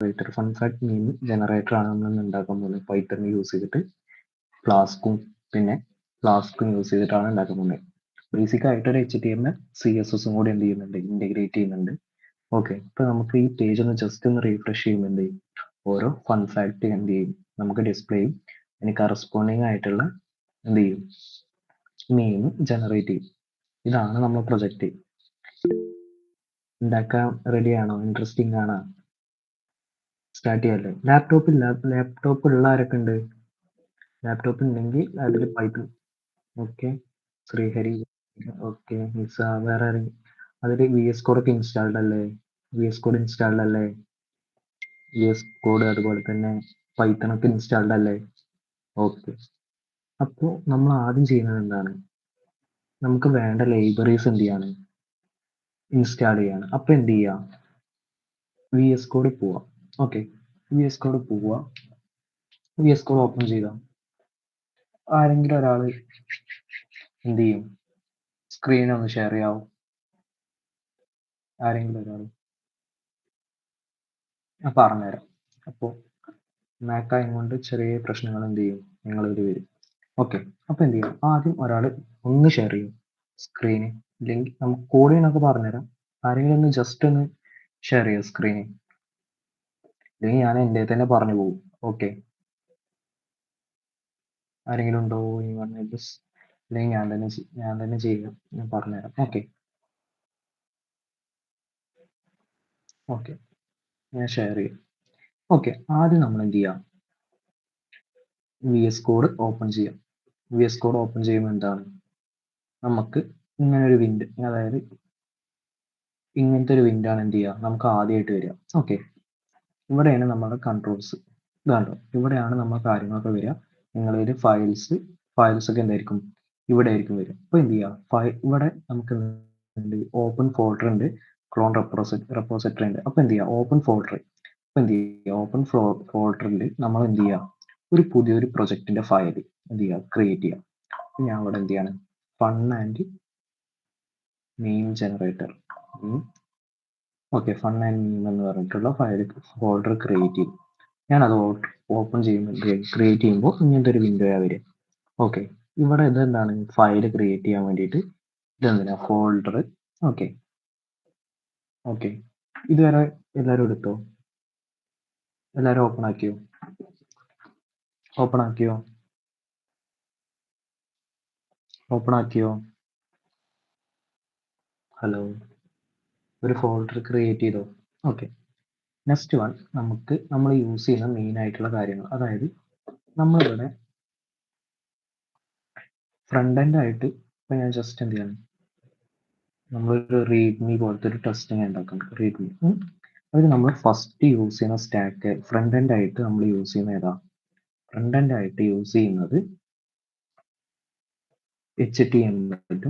Generator fun fact name generator ആണ് നമ്മൾ ഉണ്ടാക്കാൻ പോകുന്നത്. പൈത്തൺ യൂസ് ചെയ്തിട്ട് ഫ്ലാസ്കും പിന്നെ ഫ്ലാസ്കും യൂസ് ചെയ്തിട്ടാണ് ഉണ്ടാക്കാൻ പോകുന്നത്. ബേസിക് ആയിട്ട് ഒരു HTML CSS കൂടി എന്ത് ചെയ്യുന്നുണ്ട്, ഇന്റഗ്രേറ്റ് ചെയ്യുന്നുണ്ട്. ഓക്കെ, ഇപ്പൊ നമുക്ക് ഈ പേജ് ഒന്ന് ജസ്റ്റ് ഒന്ന് റീഫ്രഷ് ചെയ്യുമ്പോൾ എന്ത് ചെയ്യും, ഓരോ ഫൺ ഫാക്ട് എന്ത് ചെയ്യും നമുക്ക് ഡിസ്പ്ലേ ചെയ്യും. അതിന് കറസ്പോണ്ടിങ് ആയിട്ടുള്ള എന്ത് ചെയ്യും, നെയിം ജനറേറ്റ് ചെയ്യും. ഇതാണ് നമ്മുടെ പ്രൊജക്റ്റ്. ഉണ്ടാക്കാൻ റെഡിയാണോ? ഇൻട്രസ്റ്റിംഗ് ആണോ? സ്റ്റാർട്ട് ചെയ്യാല്ലേ? ലാപ്ടോപ്പ് ഉള്ള ആരൊക്കെ ഉണ്ട്? ലാപ്ടോപ്പ് ഉണ്ടെങ്കിൽ അതിൽ പൈത്തൺ. ഓക്കെ, ശ്രീഹരി. ഓക്കെ, നിസ. വേറെ ആരെങ്കിലും അതിൽ VS Code ഒക്കെ ഇൻസ്റ്റാൾഡ് അല്ലേ? VS Code ഇൻസ്റ്റാൾഡ് അല്ലേ? VS Code അതുപോലെ തന്നെ പൈത്തൺ ഒക്കെ ഇൻസ്റ്റാൾഡ് അല്ലേ? ഓക്കെ, അപ്പോൾ നമ്മൾ ആദ്യം ചെയ്യുന്നത് എന്താണ്, നമുക്ക് വേണ്ട ലൈബ്രറീസ് എന്ത് ചെയ്യാണ്, ഇൻസ്റ്റാൾ ചെയ്യാണ്. അപ്പോൾ എന്ത് ചെയ്യാം, VS Code പോവാം. ഓക്കെ, VS Code പോവുക. VS Code ഓപ്പൺ ചെയ്താൽ ആരെങ്കിലും ഒരാൾ എന്ത് ചെയ്യും, സ്ക്രീൻ ഒന്ന് ഷെയർ ചെയ്യാവും. ആരെങ്കിലും ഒരാൾ ഞാൻ പറഞ്ഞുതരാം. അപ്പോൾ മാക് ആയതുകൊണ്ട് ചെറിയ പ്രശ്നങ്ങൾ എന്ത് ചെയ്യും, നിങ്ങളിത് വരും. ഓക്കെ, അപ്പോൾ എന്ത് ചെയ്യും, ആദ്യം ഒരാൾ ഒന്ന് ഷെയർ ചെയ്യും സ്ക്രീന്. ഇല്ലെങ്കിൽ നമുക്ക് കോഡ് ചെയ്യാനൊക്കെ പറഞ്ഞുതരാം. ആരെങ്കിലും ഒന്ന് ജസ്റ്റ് ഒന്ന് ഷെയർ ചെയ്യും സ്ക്രീന്, ഇല്ലെങ്കിൽ ഞാൻ എൻ്റെ തന്നെ പറഞ്ഞു പോകും. ഓക്കെ, ആരെങ്കിലും ഉണ്ടോ ഈ പറഞ്ഞ ജസ്റ്റ്, അല്ലെങ്കിൽ ഞാൻ തന്നെ ചെയ്യാം, ഞാൻ പറഞ്ഞുതരാം. ഓക്കെ ഓക്കെ, ഞാൻ ഷെയർ ചെയ്യും. ഓക്കെ, ആദ്യം നമ്മൾ എന്ത് ചെയ്യാം, VS Code ഓപ്പൺ ചെയ്യാം. VS Code ഓപ്പൺ ചെയ്യുമ്പോൾ എന്താണ്, നമുക്ക് ഇങ്ങനെ ഒരു വിൻഡ്, അതായത് ഇങ്ങനത്തെ ഒരു വിൻഡ് ആണ് എന്ത് ചെയ്യുക, നമുക്ക് ആദ്യമായിട്ട് വരിക. ഓക്കെ, ഇവിടെയാണ് നമ്മുടെ കൺട്രോൾസ്. ഇതാണല്ലോ, ഇവിടെയാണ് നമ്മുടെ കാര്യങ്ങളൊക്കെ വരിക. നിങ്ങളൊരു ഫയൽസ് ഒക്കെ എന്തായിരിക്കും, ഇവിടെ ആയിരിക്കും വരിക. അപ്പോൾ എന്ത് ചെയ്യുക, ഇവിടെ നമുക്ക് ഓപ്പൺ ഫോൾഡർ ഉണ്ട്, ക്ലോൺ റെപ്പോസിറ്ററി ഉണ്ട്. അപ്പോൾ എന്ത് ചെയ്യുക, ഓപ്പൺ ഫോൾഡർ. അപ്പോൾ എന്ത് ചെയ്യുക, ഓപ്പൺ ഫോൾഡറിൽ നമ്മൾ എന്ത് ചെയ്യുക, ഒരു പുതിയൊരു പ്രൊജക്റ്റിന്റെ ഫയൽ എന്ത് ചെയ്യുക, ക്രിയേറ്റ് ചെയ്യുക. ഞാൻ ഇവിടെ എന്ത് ചെയ്യാണ്, fun and name generator. Okay, fun and name എന്ന് പറഞ്ഞിട്ടുള്ള ഫയൽ ഫോൾഡർ ക്രിയേറ്റ് ചെയ്യും. ഞാനത് ഓപ്പൺ ചെയ്യുമ്പോൾ ക്രിയേറ്റ് ചെയ്യുമ്പോൾ ഇങ്ങനത്തെ ഒരു വിൻഡോയാ വരിക. ഓക്കെ, ഇവിടെ ഇതെന്താണ്, ഫയൽ ക്രിയേറ്റ് ചെയ്യാൻ വേണ്ടിയിട്ട് ഇതെന്തിനാ, ഫോൾഡർ. ഓക്കെ ഓക്കെ, ഇതുവരെ എല്ലാവരും എടുത്തോ? എല്ലാവരും ഓപ്പൺ ആക്കിയോ? ഓപ്പൺ ആക്കിയോ? ഓപ്പൺ ആക്കിയോ? ഹലോ, ഒരു ഫോൾഡർ ക്രിയേറ്റ് ചെയ്തോ? ഓക്കെ, നെക്സ്റ്റ് വൺ, നമ്മൾ യൂസ് ചെയ്യുന്ന മെയിൻ ആയിട്ടുള്ള കാര്യങ്ങൾ. അതായത് നമ്മളിവിടെ ഫ്രണ്ട് എൻഡ് ആയിട്ട് ഇപ്പൊ ഞാൻ ജസ്റ്റ് എന്ത് ചെയ്യണം, നമ്മളൊരു റീഡ്മി പോലത്തെ ഒരു ടെസ്റ്റിംഗ് ഉണ്ടാക്കണം. റീഡ്മി അതിൽ നമ്മൾ ഫസ്റ്റ് യൂസ് ചെയ്യുന്ന സ്റ്റാക്ക് ഫ്രണ്ട് എൻഡ് ആയിട്ട് നമ്മൾ യൂസ് ചെയ്യുന്ന ഏതാ, ഫ്രണ്ട് എൻഡ് ആയിട്ട് യൂസ് ചെയ്യുന്നത് HTML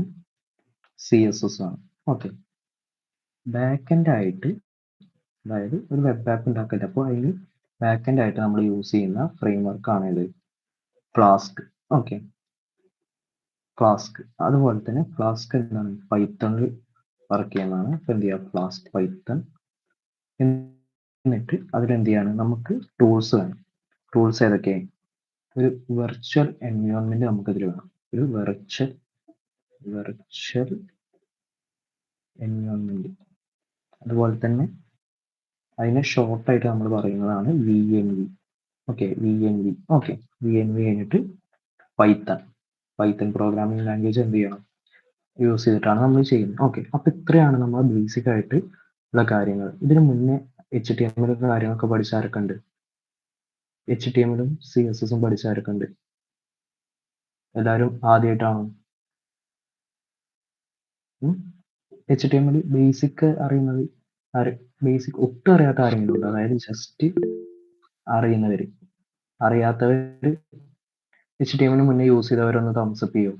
CSS ആണ്. ഓക്കെ, ബാക്ക് എൻഡ് ആയിട്ട്, അതായത് ഒരു വെബ് ആപ്പ് ഉണ്ടാക്കില്ല, അപ്പോൾ അതിന് ബാക്ക് എൻഡ് ആയിട്ട് നമ്മൾ യൂസ് ചെയ്യുന്ന ഫ്രെയിംവർക്ക് ആണ് ഇത്, ഫ്ലാസ്ക്. Okay, flask. അതുപോലെ തന്നെ ഫ്ലാസ്ക് എന്താണ്, പൈത്തണിൽ വർക്ക് ചെയ്യുന്നതാണ്. അപ്പോൾ എന്ത് ചെയ്യുക, ഫ്ലാസ്ക് പൈത്തൺ. എന്നിട്ട് അതിലെന്ത് ചെയ്യാണ്, നമുക്ക് ടൂൾസ് വേണം. ടൂൾസ് ഏതൊക്കെ, ഒരു വെർച്വൽ എൻവയോൺമെന്റ് നമുക്ക് ഇതിൽ വേണം. ഒരു വെർച്വൽ എൻവയോൺമെന്റ്. അതുപോലെ തന്നെ അതിനെ ഷോർട്ടായിട്ട് നമ്മൾ പറയുന്നതാണ് VNV. Okay, VNV. Okay, VNV കഴിഞ്ഞിട്ട് പൈത്തൺ പ്രോഗ്രാമിംഗ് ലാംഗ്വേജ് എന്ത് ചെയ്യണം, യൂസ് ചെയ്തിട്ടാണ് നമ്മൾ ചെയ്യുന്നത്. ഓക്കെ, അപ്പൊ ഇത്രയാണ് നമ്മൾ ബേസിക് ആയിട്ട് ഉള്ള കാര്യങ്ങൾ. ഇതിന് മുന്നേ HTML കാര്യങ്ങളൊക്കെ പഠിച്ചാരൊക്കെ ഉണ്ട്? HTML CSS പഠിച്ചാരൊക്കെ ഉണ്ട്? എല്ലാവരും ആദ്യമായിട്ടാണോ? HTML ബേസിക് അറിയുന്നത് ബേസിക് ഒട്ടും അറിയാത്ത ആരെങ്കിലും ഉണ്ടോ? അതായത് ജസ്റ്റ് അറിയുന്നവര്, അറിയാത്തവര് HTML മുന്നേ യൂസ് ചെയ്തവരൊന്ന് തംസ് അപ്പ് ചെയ്യോ?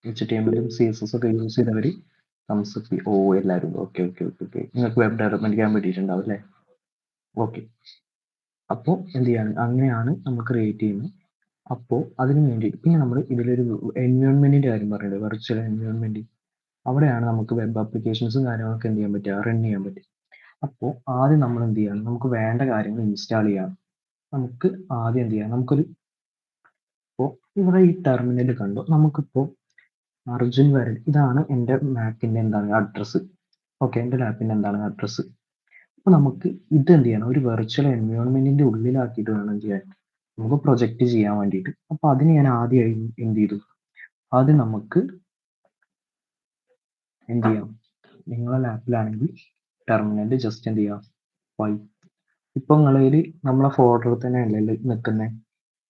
HTML CSS ഒക്കെ യൂസ് ചെയ്തവര് തംസ് അപ്പ് ചെയ്യും. ഓ, എല്ലാവരും. ഓക്കെ ഓക്കെ ഓക്കെ ഓക്കെ, നിങ്ങൾക്ക് വെബ് ഡെവലപ്മെന്റ് ചെയ്യാൻ പറ്റിയിട്ടുണ്ടാവും അല്ലേ? ഓക്കെ, അപ്പോൾ എന്ത് ചെയ്യാണ്, അങ്ങനെയാണ് നമ്മൾ ക്രിയേറ്റ് ചെയ്യുന്നത്. അപ്പോൾ അതിന് വേണ്ടി പിന്നെ നമ്മൾ ഇതിലൊരു എൻവയോൺമെന്റിന്റെ കാര്യം പറയുന്നത്, വെർച്വൽ എൻവയോൺമെന്റ്. അവിടെയാണ് നമുക്ക് വെബ് ആപ്ലിക്കേഷൻസും കാര്യങ്ങളൊക്കെ എന്ത് ചെയ്യാൻ പറ്റുക, റൺ ചെയ്യാൻ പറ്റും. അപ്പോൾ ആദ്യം നമ്മൾ എന്ത് ചെയ്യണം, നമുക്ക് വേണ്ട കാര്യങ്ങൾ ഇൻസ്റ്റാൾ ചെയ്യണം. നമുക്ക് ആദ്യം എന്ത് ചെയ്യാം, ഇപ്പോൾ ഇവിടെ ഈ ടെർമിനൽ കണ്ടു, നമുക്കിപ്പോൾ അർജുൻ വരൻ, ഇതാണ് എൻ്റെ മാക്കിൻ്റെ എന്താണ് അഡ്രസ്സ്. ഓക്കെ, എൻ്റെ ലാപ്പിൻ്റെ എന്താണ് അഡ്രസ്സ്. അപ്പോൾ നമുക്ക് ഇത് എന്ത് ചെയ്യണം, ഒരു വെർച്വൽ എൻവയോൺമെന്റിന്റെ ഉള്ളിലാക്കിയിട്ട് വേണം എന്ത് ചെയ്യാൻ, നമുക്ക് പ്രൊജക്റ്റ് ചെയ്യാൻ വേണ്ടിയിട്ട്. അപ്പോൾ അതിന് ഞാൻ ആദ്യം എന്ത് ചെയ്തു, ആദ്യം നമുക്ക് എന്ത് ചെയ്യാം, നിങ്ങളെ ലാപ്പിലാണെങ്കിൽ ടെർമിനൽ ജസ്റ്റ് എന്ത് ചെയ്യാം, വൈ ഇപ്പോൾ നിങ്ങളതിൽ നമ്മളെ ഫോൾഡറിൽ തന്നെ അല്ലേ നിൽക്കുന്നത്,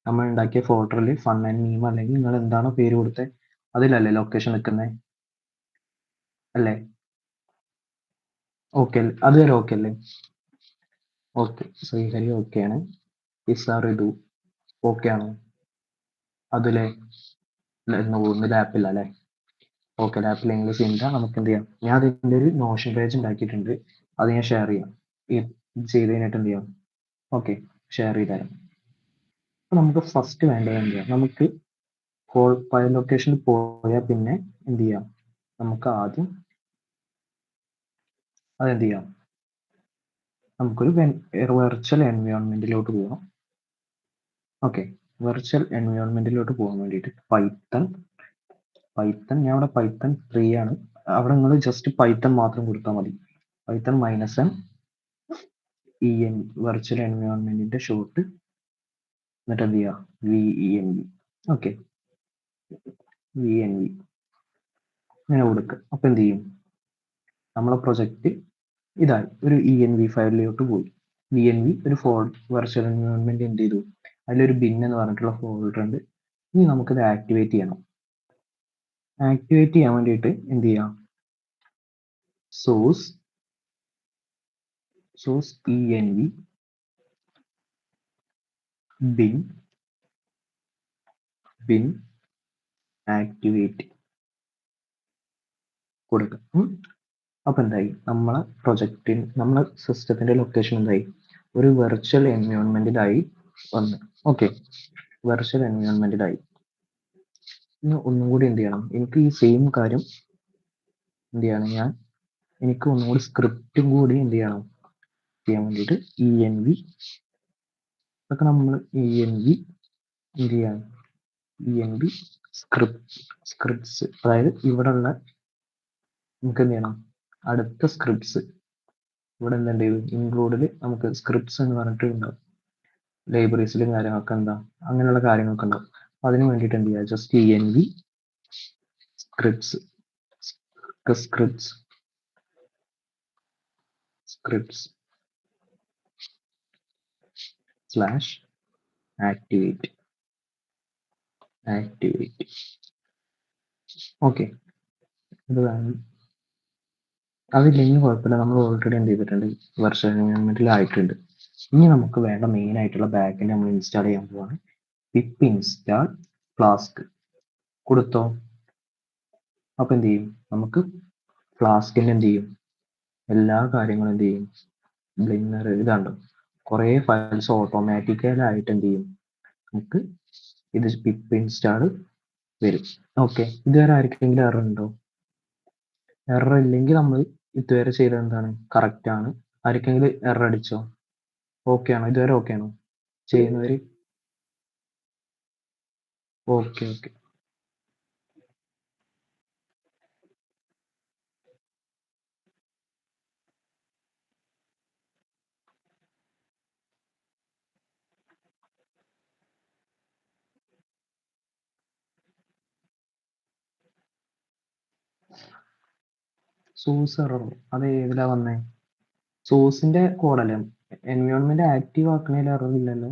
നമ്മൾ ഉണ്ടാക്കിയ ഫോൾഡറിൽ ഫൺ ആൻഡ് മീം അല്ലെങ്കിൽ നിങ്ങൾ എന്താണോ പേര് കൊടുത്തത് അതിലല്ലേ ലൊക്കേഷൻ നിൽക്കുന്നത് അല്ലേ? ഓക്കെ, അതുവരെ ഓക്കെ അല്ലേ? ഓക്കെ, ശ്രീഹരി ഓക്കെ ആണ്. ഇസാർ ഇതു ഓക്കെ ആണോ? അതിലെ ഒന്ന് ലാപ്പില്ല അല്ലേ? ഓക്കെ, ലാപ്പിൽ ഇംഗ്ലീഷ് ഇല്ല. നമുക്ക് എന്ത് ചെയ്യാം, ഞാൻ അതിൻ്റെ ഒരു നോഷൻ പേജ് ഉണ്ടാക്കിയിട്ടുണ്ട്, അത് ഞാൻ ഷെയർ ചെയ്യാം. ഇത് ചെയ്ത് കഴിഞ്ഞിട്ട് എന്ത് ചെയ്യാം, ഓക്കെ, ഷെയർ ചെയ്ത് തരാം. അപ്പോൾ നമുക്ക് ഫസ്റ്റ് വേണ്ടത് എന്ത് ചെയ്യാം, നമുക്ക് ഫയൽ ലൊക്കേഷനിൽ പോയാൽ പിന്നെ എന്ത് ചെയ്യാം, നമുക്ക് ആദ്യം അതെന്ത് ചെയ്യാം, നമുക്കൊരു വെർച്വൽ എൻവയോൺമെന്റിലോട്ട് പോകാം. ഓക്കെ, വെർച്വൽ എൻവയോൺമെന്റിലോട്ട് പോകാൻ വേണ്ടിയിട്ട് പൈത്തൺ ഞാൻ അവിടെ പൈത്തൺ 3 ആണ്, അവിടെ നിങ്ങൾ ജസ്റ്റ് പൈത്തൺ മാത്രം കൊടുത്താൽ മതി. പൈത്തൺ -m en വെർച്വൽ എൻവയോൺമെന്റിന്റെ ഷോർട്ട്, എന്നിട്ട് എന്ത് ചെയ്യുക, venv. ഓക്കെ, venv ഇങ്ങനെ കൊടുക്കുക. അപ്പോൾ എന്ത് ചെയ്യും, നമ്മളെ പ്രൊജക്റ്റ് ഇതായി ഒരു env ഫയലിലോട്ട് പോയി. venv ഒരു വെർച്വൽ എൻവയോൺമെന്റ് എന്ത് ചെയ്തു, അതിലൊരു ബിൻ എന്ന് പറഞ്ഞിട്ടുള്ള ഫോൾഡർ ഉണ്ട്. ഇനി നമുക്കിത് ആക്ടിവേറ്റ് ചെയ്യണം. ആക്ടിവേറ്റ് ചെയ്യാൻ വേണ്ടിയിട്ട് എന്ത് ചെയ്യാം, സോഴ്സ് env bin ആക്ടിവേറ്റ് കൊടുക്കുക. അപ്പോൾ എന്തായി, നമ്മളെ പ്രൊജക്റ്റിന് നമ്മളെ സിസ്റ്റത്തിന്റെ ലൊക്കേഷൻ എന്തായി, ഒരു വെർച്വൽ എൻവയോൺമെന്റിലായി വന്നു. ഓക്കെ, വെർച്വൽ എൻവയോൺമെന്റിലായി. ഇനി ഒന്നും കൂടി എന്ത് ചെയ്യണം, എനിക്ക് ഈ സെയിം കാര്യം എന്ത് ചെയ്യണം, എനിക്ക് ഒന്നുകൂടി സ്ക്രിപ്റ്റും കൂടി എന്ത് ചെയ്യണം ചെയ്യാൻ വേണ്ടിയിട്ട് env ഇതൊക്കെ നമ്മൾ env എന്ത് ചെയ്യണം, env സ്ക്രിപ്റ്റ്സ്, അതായത് ഇവിടെ ഉള്ള നമുക്ക് എന്ത് ചെയ്യണം, അടുത്ത സ്ക്രിപ്റ്റ്സ് ഇവിടെ എന്തുണ്ട്, ഇൻക്ലൂഡിൽ നമുക്ക് സ്ക്രിപ്റ്റ്സ് എന്ന് പറഞ്ഞിട്ട് ഉണ്ടാവും, ലൈബ്രറീസിലും കാര്യങ്ങളൊക്കെ എന്താ അങ്ങനെയുള്ള കാര്യങ്ങളൊക്കെ ഉണ്ടാവും. അതിന് വേണ്ടിയിട്ട് എന്ത് ചെയ്യുക, just env scripts /activate. Okay, ഇത് വേണം. അതില്ലെങ്കിൽ കുഴപ്പമില്ല, നമ്മൾ ഓൾറെഡി എന്ത് ചെയ്തിട്ടുണ്ട്, വെർച്വൽ എൻവയോൺമെന്റിൽ ആയിട്ടുണ്ട്. ഇനി നമുക്ക് വേണ്ട മെയിൻ ആയിട്ടുള്ള ബാക്കിൽ നമ്മൾ ഇൻസ്റ്റാൾ ചെയ്യാൻ പോവാണ്. പിപ്പ് ഇൻസ്റ്റാൾ ഫ്ലാസ്ക് കൊടുത്തോ. അപ്പൊ എന്ത് ചെയ്യും, നമുക്ക് ഫ്ലാസ്കിന്റെ എന്ത് ചെയ്യും, എല്ലാ കാര്യങ്ങളും എന്ത് ചെയ്യും, ബ്ലിന്നർ ഇതാണ്ടോ കുറേ ഫയൽസ് ഓട്ടോമാറ്റിക്കലായിട്ട് എന്ത് ചെയ്യും, നമുക്ക് ഇത് പിപ്പ് ഇൻസ്റ്റാൾ വരും. ഓക്കെ, ഇതുവരെ ആർക്കെങ്കിലും എറർ ഉണ്ടോ? എറർ ഇല്ലെങ്കിൽ നമ്മൾ ഇതുവരെ ചെയ്തത് എന്താണ്, കറക്റ്റ് ആണ്. ആർക്കെങ്കിലും എറർ അടിച്ചോ? ഓക്കെ ആണോ, ഇതുവരെ ഓക്കെ ആണോ ചെയ്യുന്നവര്? ഓക്കെ, സോഴ്സ് എറർ അത് ഏതിലാ വന്നേ? സോഴ്സിന്റെ കോഡല്ലേ, എൻവയോൺമെന്റ് ആക്റ്റീവ് ആക്കണേൽ എറർ ഇല്ലല്ലോ.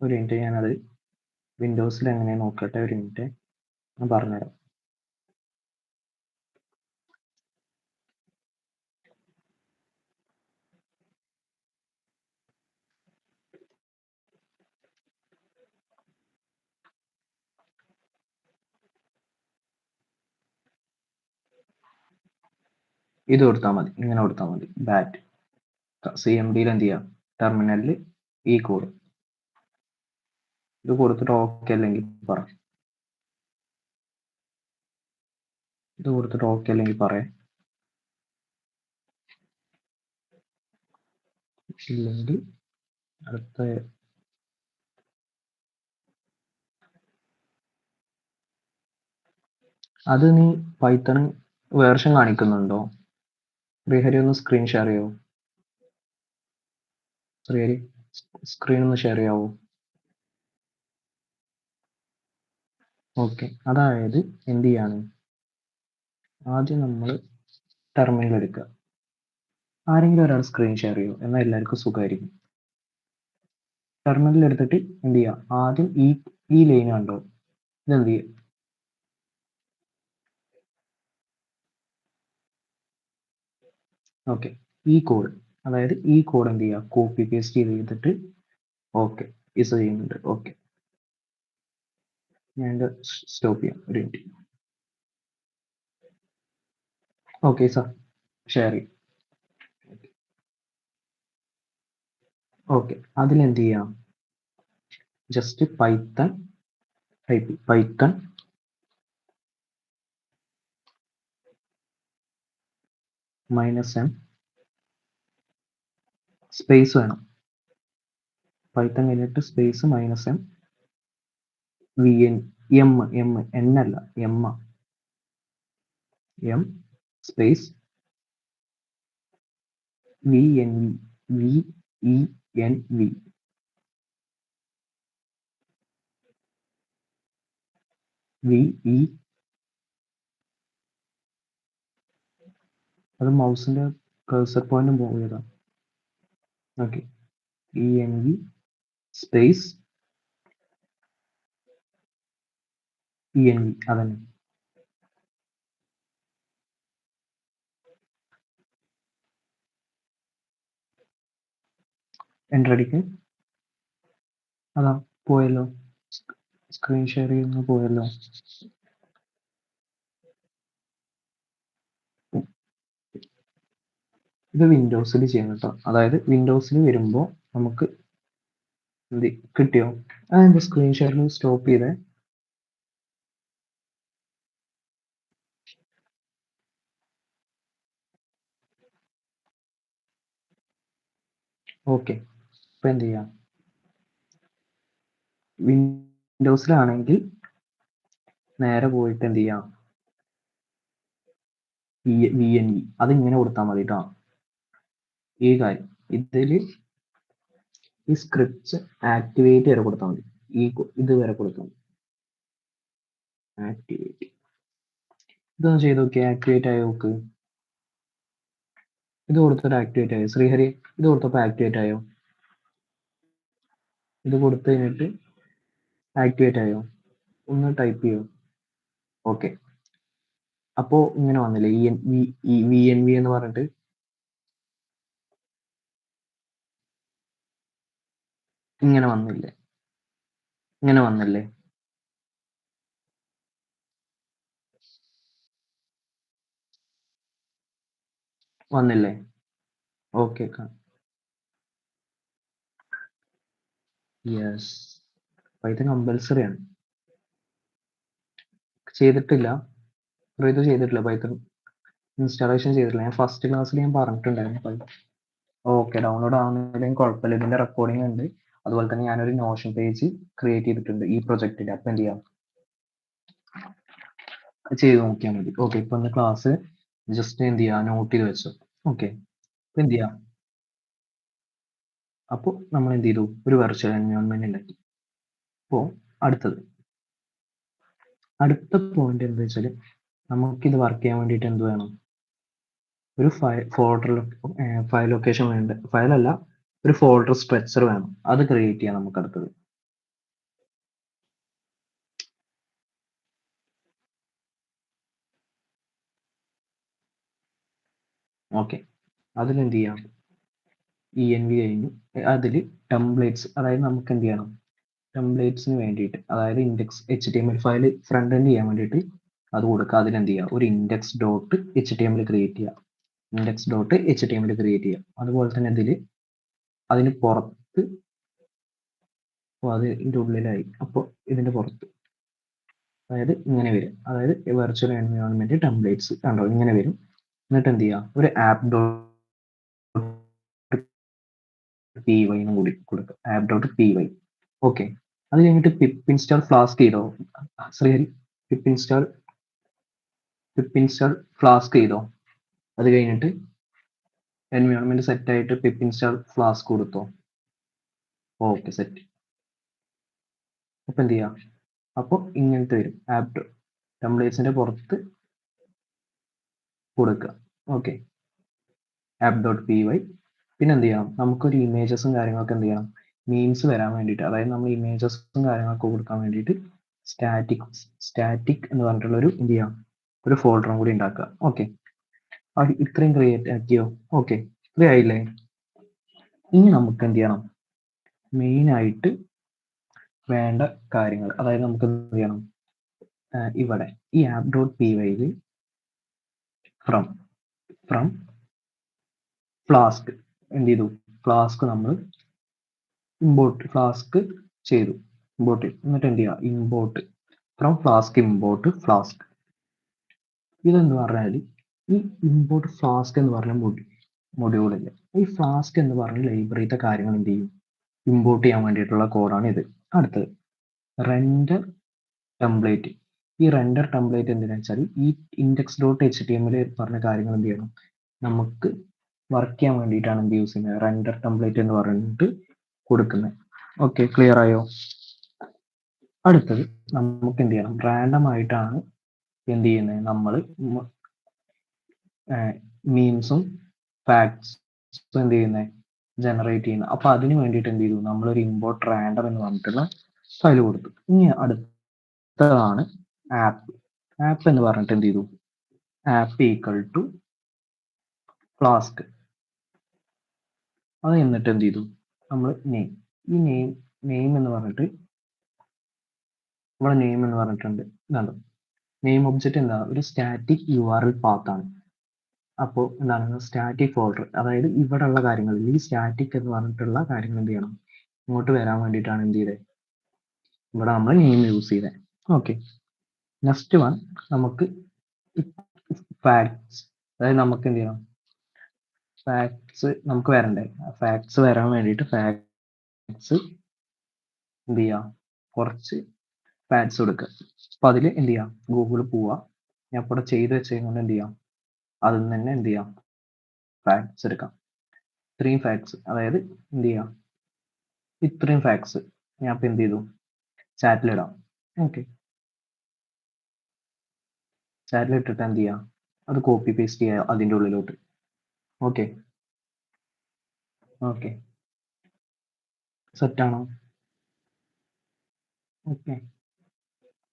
ഒരു മിനിറ്റ്, ഞാനത് വിൻഡോസിൽ എങ്ങനെയാ നോക്കട്ടെ, ഒരു മിനിറ്റ് ഞാൻ പറഞ്ഞുതരാം. ഇത് കൊടുത്താൽ മതി, ഇങ്ങനെ കൊടുത്താൽ മതി. ബാറ്റ് CMD എന്ത് ചെയ്യാം, ടെർമിനലിൽ ഈ കോഡ് ഇത് കൊടുത്തിട്ട് ഓക്കെ അല്ലെങ്കിൽ പറ, ഇത് കൊടുത്തിട്ട് ഓക്കെ അല്ലെങ്കിൽ പറയാം. ഇല്ലെങ്കിൽ അടുത്ത അത് നീ പൈത്തൺ വേർഷൻ കാണിക്കുന്നുണ്ടോ? ശ്രീഹരി ഒന്ന് സ്ക്രീൻ ഷെയർ ചെയ്യാവോ? ശ്രീഹരി സ്ക്രീൻ ഒന്ന് ഷെയർ ചെയ്യാവോ? ഓക്കെ, അതായത് എന്ത് ചെയ്യാണ്, ആദ്യം നമ്മൾ ടെർമിനൽ എടുക്കുക. ആരെങ്കിലും ഒരാൾ സ്ക്രീൻ ഷെയർ ചെയ്യും, എന്നാൽ എല്ലാവർക്കും സുഖമായിരിക്കും. ടെർമിനൽ എടുത്തിട്ട് എന്ത് ചെയ്യുക, ആദ്യം ഈ ലൈൻ കണ്ടോ, ഇതെന്ത് ചെയ്യുക, ഓക്കെ, ഈ കോഡ്, അതായത് ഈ കോഡ് എന്ത് ചെയ്യുക, കോപ്പി പേസ്റ്റ് ചെയ്തിട്ട് ഓക്കെ ഇസ് ചെയ്യുന്നുണ്ട്. ഓക്കെ, ഞാൻ സ്റ്റോപ്പ് ചെയ്യാം ഒരു മിനിറ്റ്. ഓക്കെ സാർ, ഷെയർ ചെയ്യും. ഓക്കെ, അതിലെന്ത് ചെയ്യാം, just Python type, Python -m space വേണം, പൈത്തൺ കഴിഞ്ഞിട്ട് സ്പേസ് -m n അല്ല m സ്പേസ് venv ve, അത് മൗസിന്റെ കഴ്സർ പോയിന്റ് പോയതാ. ഓക്കെ, env സ്പേസ് env, അതന്നെ. എൻ്റർ അടിക്ക്. അതാ പോയല്ലോ, സ്ക്രീൻ ഷെയർ ചെയ്യുന്ന പോയല്ലോ. ഇത് വിൻഡോസിൽ ചെയ്യണം കേട്ടോ, അതായത് വിൻഡോസിൽ വരുമ്പോൾ നമുക്ക് എന്ത് കിട്ടിയോ, അതെന്താ സ്ക്രീൻ ഷെയറിൽ സ്റ്റോപ്പ് ചെയ്തേ? ഓക്കെ, ഇപ്പൊ എന്ത് ചെയ്യാം, വിൻഡോസിലാണെങ്കിൽ നേരെ പോയിട്ട് എന്ത് ചെയ്യാം, venv അത് ഇങ്ങനെ കൊടുത്താൽ മതി കേട്ടോ. ഈ കാര്യം ഇതില് ഈ സ്ക്രിപ്റ്റ് ആക്ടിവേറ്റ് വരെ കൊടുത്താൽ മതി, ഇത് വരെ കൊടുത്താൽ മതി. ആക്ടിവേറ്റ്, ഇതൊന്ന് ചെയ്ത് നോക്കി, ആക്ടിവേറ്റ് ആയോ നോക്ക്. ഇത് കൊടുത്തിട്ട് ആക്ടിവേറ്റ് ആയോ ശ്രീഹരി? ഇത് കൊടുത്തപ്പോൾ ആക്ടിവേറ്റ് ആയോ? ഇത് കൊടുത്തു കഴിഞ്ഞിട്ട് ആക്ടിവേറ്റ് ആയോ? ഒന്ന് ടൈപ്പ് ചെയ്യോ? ഓക്കെ, അപ്പോ ഇങ്ങനെ വന്നില്ലേ, venv എന്ന് പറഞ്ഞിട്ട് ഇങ്ങനെ വന്നില്ലേ, ഇങ്ങനെ വന്നില്ലേ, വന്നില്ലേ? ഓക്കെ, യെസ്, പൈത്തൺ കമ്പൽസറി ആണ്. ചെയ്തിട്ടില്ല, ഇത് ചെയ്തിട്ടില്ല, പൈത്തൺ ഇൻസ്റ്റാളേഷൻ ചെയ്തിട്ടില്ല. ഞാൻ ഫസ്റ്റ് ക്ലാസ്സിൽ ഞാൻ പറഞ്ഞിട്ടുണ്ടായിരുന്നു. ഓക്കെ, ഡൗൺലോഡ് ആവുന്നതിലും കുഴപ്പമില്ല, ഇതിന്റെ റെക്കോർഡിംഗ് ഉണ്ട്. അതുപോലെ തന്നെ ഞാനൊരു നോഷൻ പേജ് ക്രിയേറ്റ് ചെയ്തിട്ടുണ്ട് ഈ പ്രൊജക്റ്റിൽ. അപ്പൊ എന്ത് ചെയ്യാം, ചെയ്ത് നോക്കിയാൽ മതി. ഓക്കെ, ഇപ്പൊ ഒന്ന് ക്ലാസ് ജസ്റ്റ് എന്ത് ചെയ്യാം, നോട്ട് ചെയ്ത് വെച്ചു. ഓക്കെ, ഇപ്പൊ എന്ത് ചെയ്യാം, അപ്പോൾ നമ്മൾ എന്ത് ചെയ്തു, ഒരു വെർച്വൽ എൻവയോൺമെന്റ് ഉണ്ടാക്കി. അപ്പോൾ അടുത്ത പോയിന്റ് എന്താ വെച്ചാൽ, നമുക്കിത് വർക്ക് ചെയ്യാൻ വേണ്ടിയിട്ട് എന്ത് വേണം, ഒരു ഫോൾഡർ ഫയൽ ലൊക്കേഷൻ വേണ്ട, ഫയലല്ല, ഒരു ഫോൾഡർ സ്ട്രക്ചർ വേണം. അത് ക്രിയേറ്റ് ചെയ്യാം നമുക്ക് അടുത്തത്. ഓക്കെ, അതിലെന്ത് ചെയ്യാം, env കഴിഞ്ഞു. അതിൽ ടെംപ്ലേറ്റ്സ്, അതായത് നമുക്ക് എന്ത് ചെയ്യണം, ടെംപ്ലേറ്റ്സിന് വേണ്ടിയിട്ട്, അതായത് index HTML file front end ചെയ്യാൻ വേണ്ടിയിട്ട് അത് കൊടുക്കുക. അതിലെന്ത് ചെയ്യുക, ഒരു ഇൻഡെക്സ് ഡോട്ട് HTML ക്രിയേറ്റ് ചെയ്യുക, ഇൻഡെക്സ് ഡോട്ട് HTML ക്രിയേറ്റ് ചെയ്യുക. അതുപോലെ തന്നെ അതിന് പുറത്ത്, അത് ഇതിൻ്റെ ഉള്ളിലായി, അപ്പോൾ ഇതിന്റെ പുറത്ത്, അതായത് ഇങ്ങനെ വരും, അതായത് വെർച്വൽ എൻവയോൺമെന്റ് ടെംപ്ലേറ്റ്സ് കണ്ടോ, ഇങ്ങനെ വരും. എന്നിട്ട് എന്ത് ചെയ്യുക, ഒരു ആപ്പ് ഡോട്ട് പി വൈ എന്നും കൂടി കൊടുക്കുക, app dot P Y. Okay, അത് കഴിഞ്ഞിട്ട് പിപ്പ് ഇൻസ്റ്റാൾ ഫ്ലാസ്ക് ചെയ്തോ ശ്രീഹരി? പിപ്പ് ഇൻസ്റ്റാൾ ഫ്ലാസ്ക് ചെയ്തോ? അത് കഴിഞ്ഞിട്ട് എൻവയോൺമെന്റ് സെറ്റ് ആയിട്ട് പിപ്പ് ഇൻസ്റ്റാൾ ഫ്ലാസ്ക് കൊടുത്തോ? Okay, set. അപ്പൊ എന്ത് ചെയ്യാം, അപ്പോൾ ഇങ്ങനത്തെ വരും, ആപ്പ് ടെംപ്ലേറ്റ്സിന്റെ പുറത്ത് കൊടുക്കുക. Okay, app dot P Y. പിന്നെ എന്ത് ചെയ്യണം, നമുക്കൊരു ഇമേജസും കാര്യങ്ങളൊക്കെ എന്ത് ചെയ്യണം, മീംസ് വരാൻ വേണ്ടിയിട്ട്, അതായത് നമ്മൾ ഇമേജസും കാര്യങ്ങളൊക്കെ കൊടുക്കാൻ വേണ്ടിയിട്ട് സ്റ്റാറ്റിക് എന്ന് പറഞ്ഞിട്ടുള്ള ഒരു എന്ത് ചെയ്യാം, ഒരു ഫോൾഡറും കൂടി ഉണ്ടാക്കുക. ഓക്കെ, ഇത്രയും ക്രിയേറ്റ് ആക്കിയോ? ഓക്കെ, ഇത്രയും ആയില്ലേ? ഇനി നമുക്ക് എന്ത് ചെയ്യണം, മെയിൻ ആയിട്ട് വേണ്ട കാര്യങ്ങൾ, അതായത് നമുക്ക് എന്ത് ചെയ്യണം, ഇവിടെ ഈ ആപ്പ് ഡോട്ട് പി വൈയിൽ ഫ്രം ഫ്ലാസ്ക് എന്ത് ചെയ്തു, ഫ്ലാസ്ക് നമ്മൾ ഇമ്പോർട്ട് ഫ്ലാസ്ക് ചെയ്തു, ഇമ്പോർട്ട്. എന്നിട്ട് എന്ത് ചെയ്യുക, import from flask import flask. ഇതെന്ന് പറഞ്ഞാൽ ഈ ഇമ്പോർട്ട് ഫ്ലാസ്ക് എന്ന് പറഞ്ഞ മൊഡ്യൂളില്ല, ഈ ഫ്ലാസ്ക് എന്ന് പറഞ്ഞ ലൈബ്രറിയിലത്തെ കാര്യങ്ങൾ എന്ത് ചെയ്യും, ഇമ്പോർട്ട് ചെയ്യാൻ വേണ്ടിയിട്ടുള്ള കോഡാണ് ഇത്. അടുത്തത് റെൻഡർ ടെംപ്ലേറ്റ്. ഈ റെൻഡർ ടെംപ്ലേറ്റ് എന്തിനാ വെച്ചാൽ ഈ index dot H T M L പറഞ്ഞ കാര്യങ്ങൾ എന്ത് ചെയ്യണം, നമുക്ക് വർക്ക് ചെയ്യാൻ വേണ്ടിയിട്ടാണ് എന്ത് യൂസ് ചെയ്യുന്നത്, റെൻഡർ ടെംപ്ലേറ്റ് എന്ന് പറഞ്ഞിട്ട് കൊടുക്കുന്നത്. ഓക്കെ, ക്ലിയർ ആയോ? അടുത്തത് നമുക്ക് എന്ത് ചെയ്യണം, റാൻഡം ആയിട്ടാണ് എന്ത് ചെയ്യുന്നത്, നമ്മൾ മീംസും ഫാക്ട്സും എന്ത് ചെയ്യുന്നത്, ജനറേറ്റ് ചെയ്യുന്നത്. അപ്പൊ അതിന് വേണ്ടിയിട്ട് എന്ത് ചെയ്തു, നമ്മളൊരു ഇമ്പോർട്ട് റാൻഡം എന്ന് പറഞ്ഞിട്ടുള്ള ഫയൽ കൊടുത്തു. ഇനി അടുത്തതാണ് ആപ്പ് എന്ന് പറഞ്ഞിട്ട് എന്ത് ചെയ്തു, ആപ്പ് ഈക്വൽ ടു ഫ്ലാസ്ക്. അത് എന്നിട്ട് എന്ത് ചെയ്തു, നമ്മൾ നെയിം, ഈ നെയിം എന്ന് പറഞ്ഞിട്ട് ഇവിടെ നെയിം എന്ന് പറഞ്ഞിട്ടുണ്ട്. ഇതാണ് നെയിം ഒബ്ജക്റ്റ്, എന്താ, ഒരു സ്റ്റാറ്റിക് URL പാത്ത് ആണ്. അപ്പോൾ എന്താണ് സ്റ്റാറ്റിക് ഫോൾഡർ, അതായത് ഇവിടെ ഉള്ള കാര്യങ്ങൾ, ഈ സ്റ്റാറ്റിക് എന്ന് പറഞ്ഞിട്ടുള്ള കാര്യങ്ങൾ എന്ത് ചെയ്യണം, ഇങ്ങോട്ട് വരാൻ വേണ്ടിയിട്ടാണ് എന്ത് ചെയ്തത്, ഇവിടെ നമ്മൾ നെയിം യൂസ് ചെയ്തത്. ഓക്കെ, നെക്സ്റ്റ് വൺ നമുക്ക് ഫാക്ട്സ്, അതായത് നമുക്ക് എന്ത് ചെയ്യണം, ഫാക്ട്സ് നമുക്ക് വരണ്ടേ, ഫാക്ട്സ് വരാൻ വേണ്ടിയിട്ട് ഫാക്ട്സ് എന്ത് ചെയ്യാം, കുറച്ച് ഫാക്ട്സ് കൊടുക്കുക. അപ്പൊ അതിൽ എന്ത് ചെയ്യാം, ഗൂഗിൾ പോവുക, ഞാൻ ഇപ്പോൾ ചെയ്ത് വെച്ചതുകൊണ്ട് എന്ത് ചെയ്യാം, അതിൽ നിന്ന് തന്നെ എന്ത് ചെയ്യാം, ഫാക്ട്സ് എടുക്കാം. ഇത്രയും ഫാക്ട്സ്, അതായത് എന്ത് ചെയ്യാം, ഇത്രയും ഫാക്ട്സ് ഞാൻ ഇപ്പൊ എന്ത് ചെയ്തു, ചാറ്റിലിടാം. ഓക്കെ, ചാറ്റിലിട്ടിട്ട് എന്ത് ചെയ്യാം, അത് കോപ്പി പേസ്റ്റ് ചെയ്യുക അതിൻ്റെ ഉള്ളിലോട്ട്. ഓക്കെ ഓക്കെ, സെറ്റ് ആണോ? ഓക്കെ,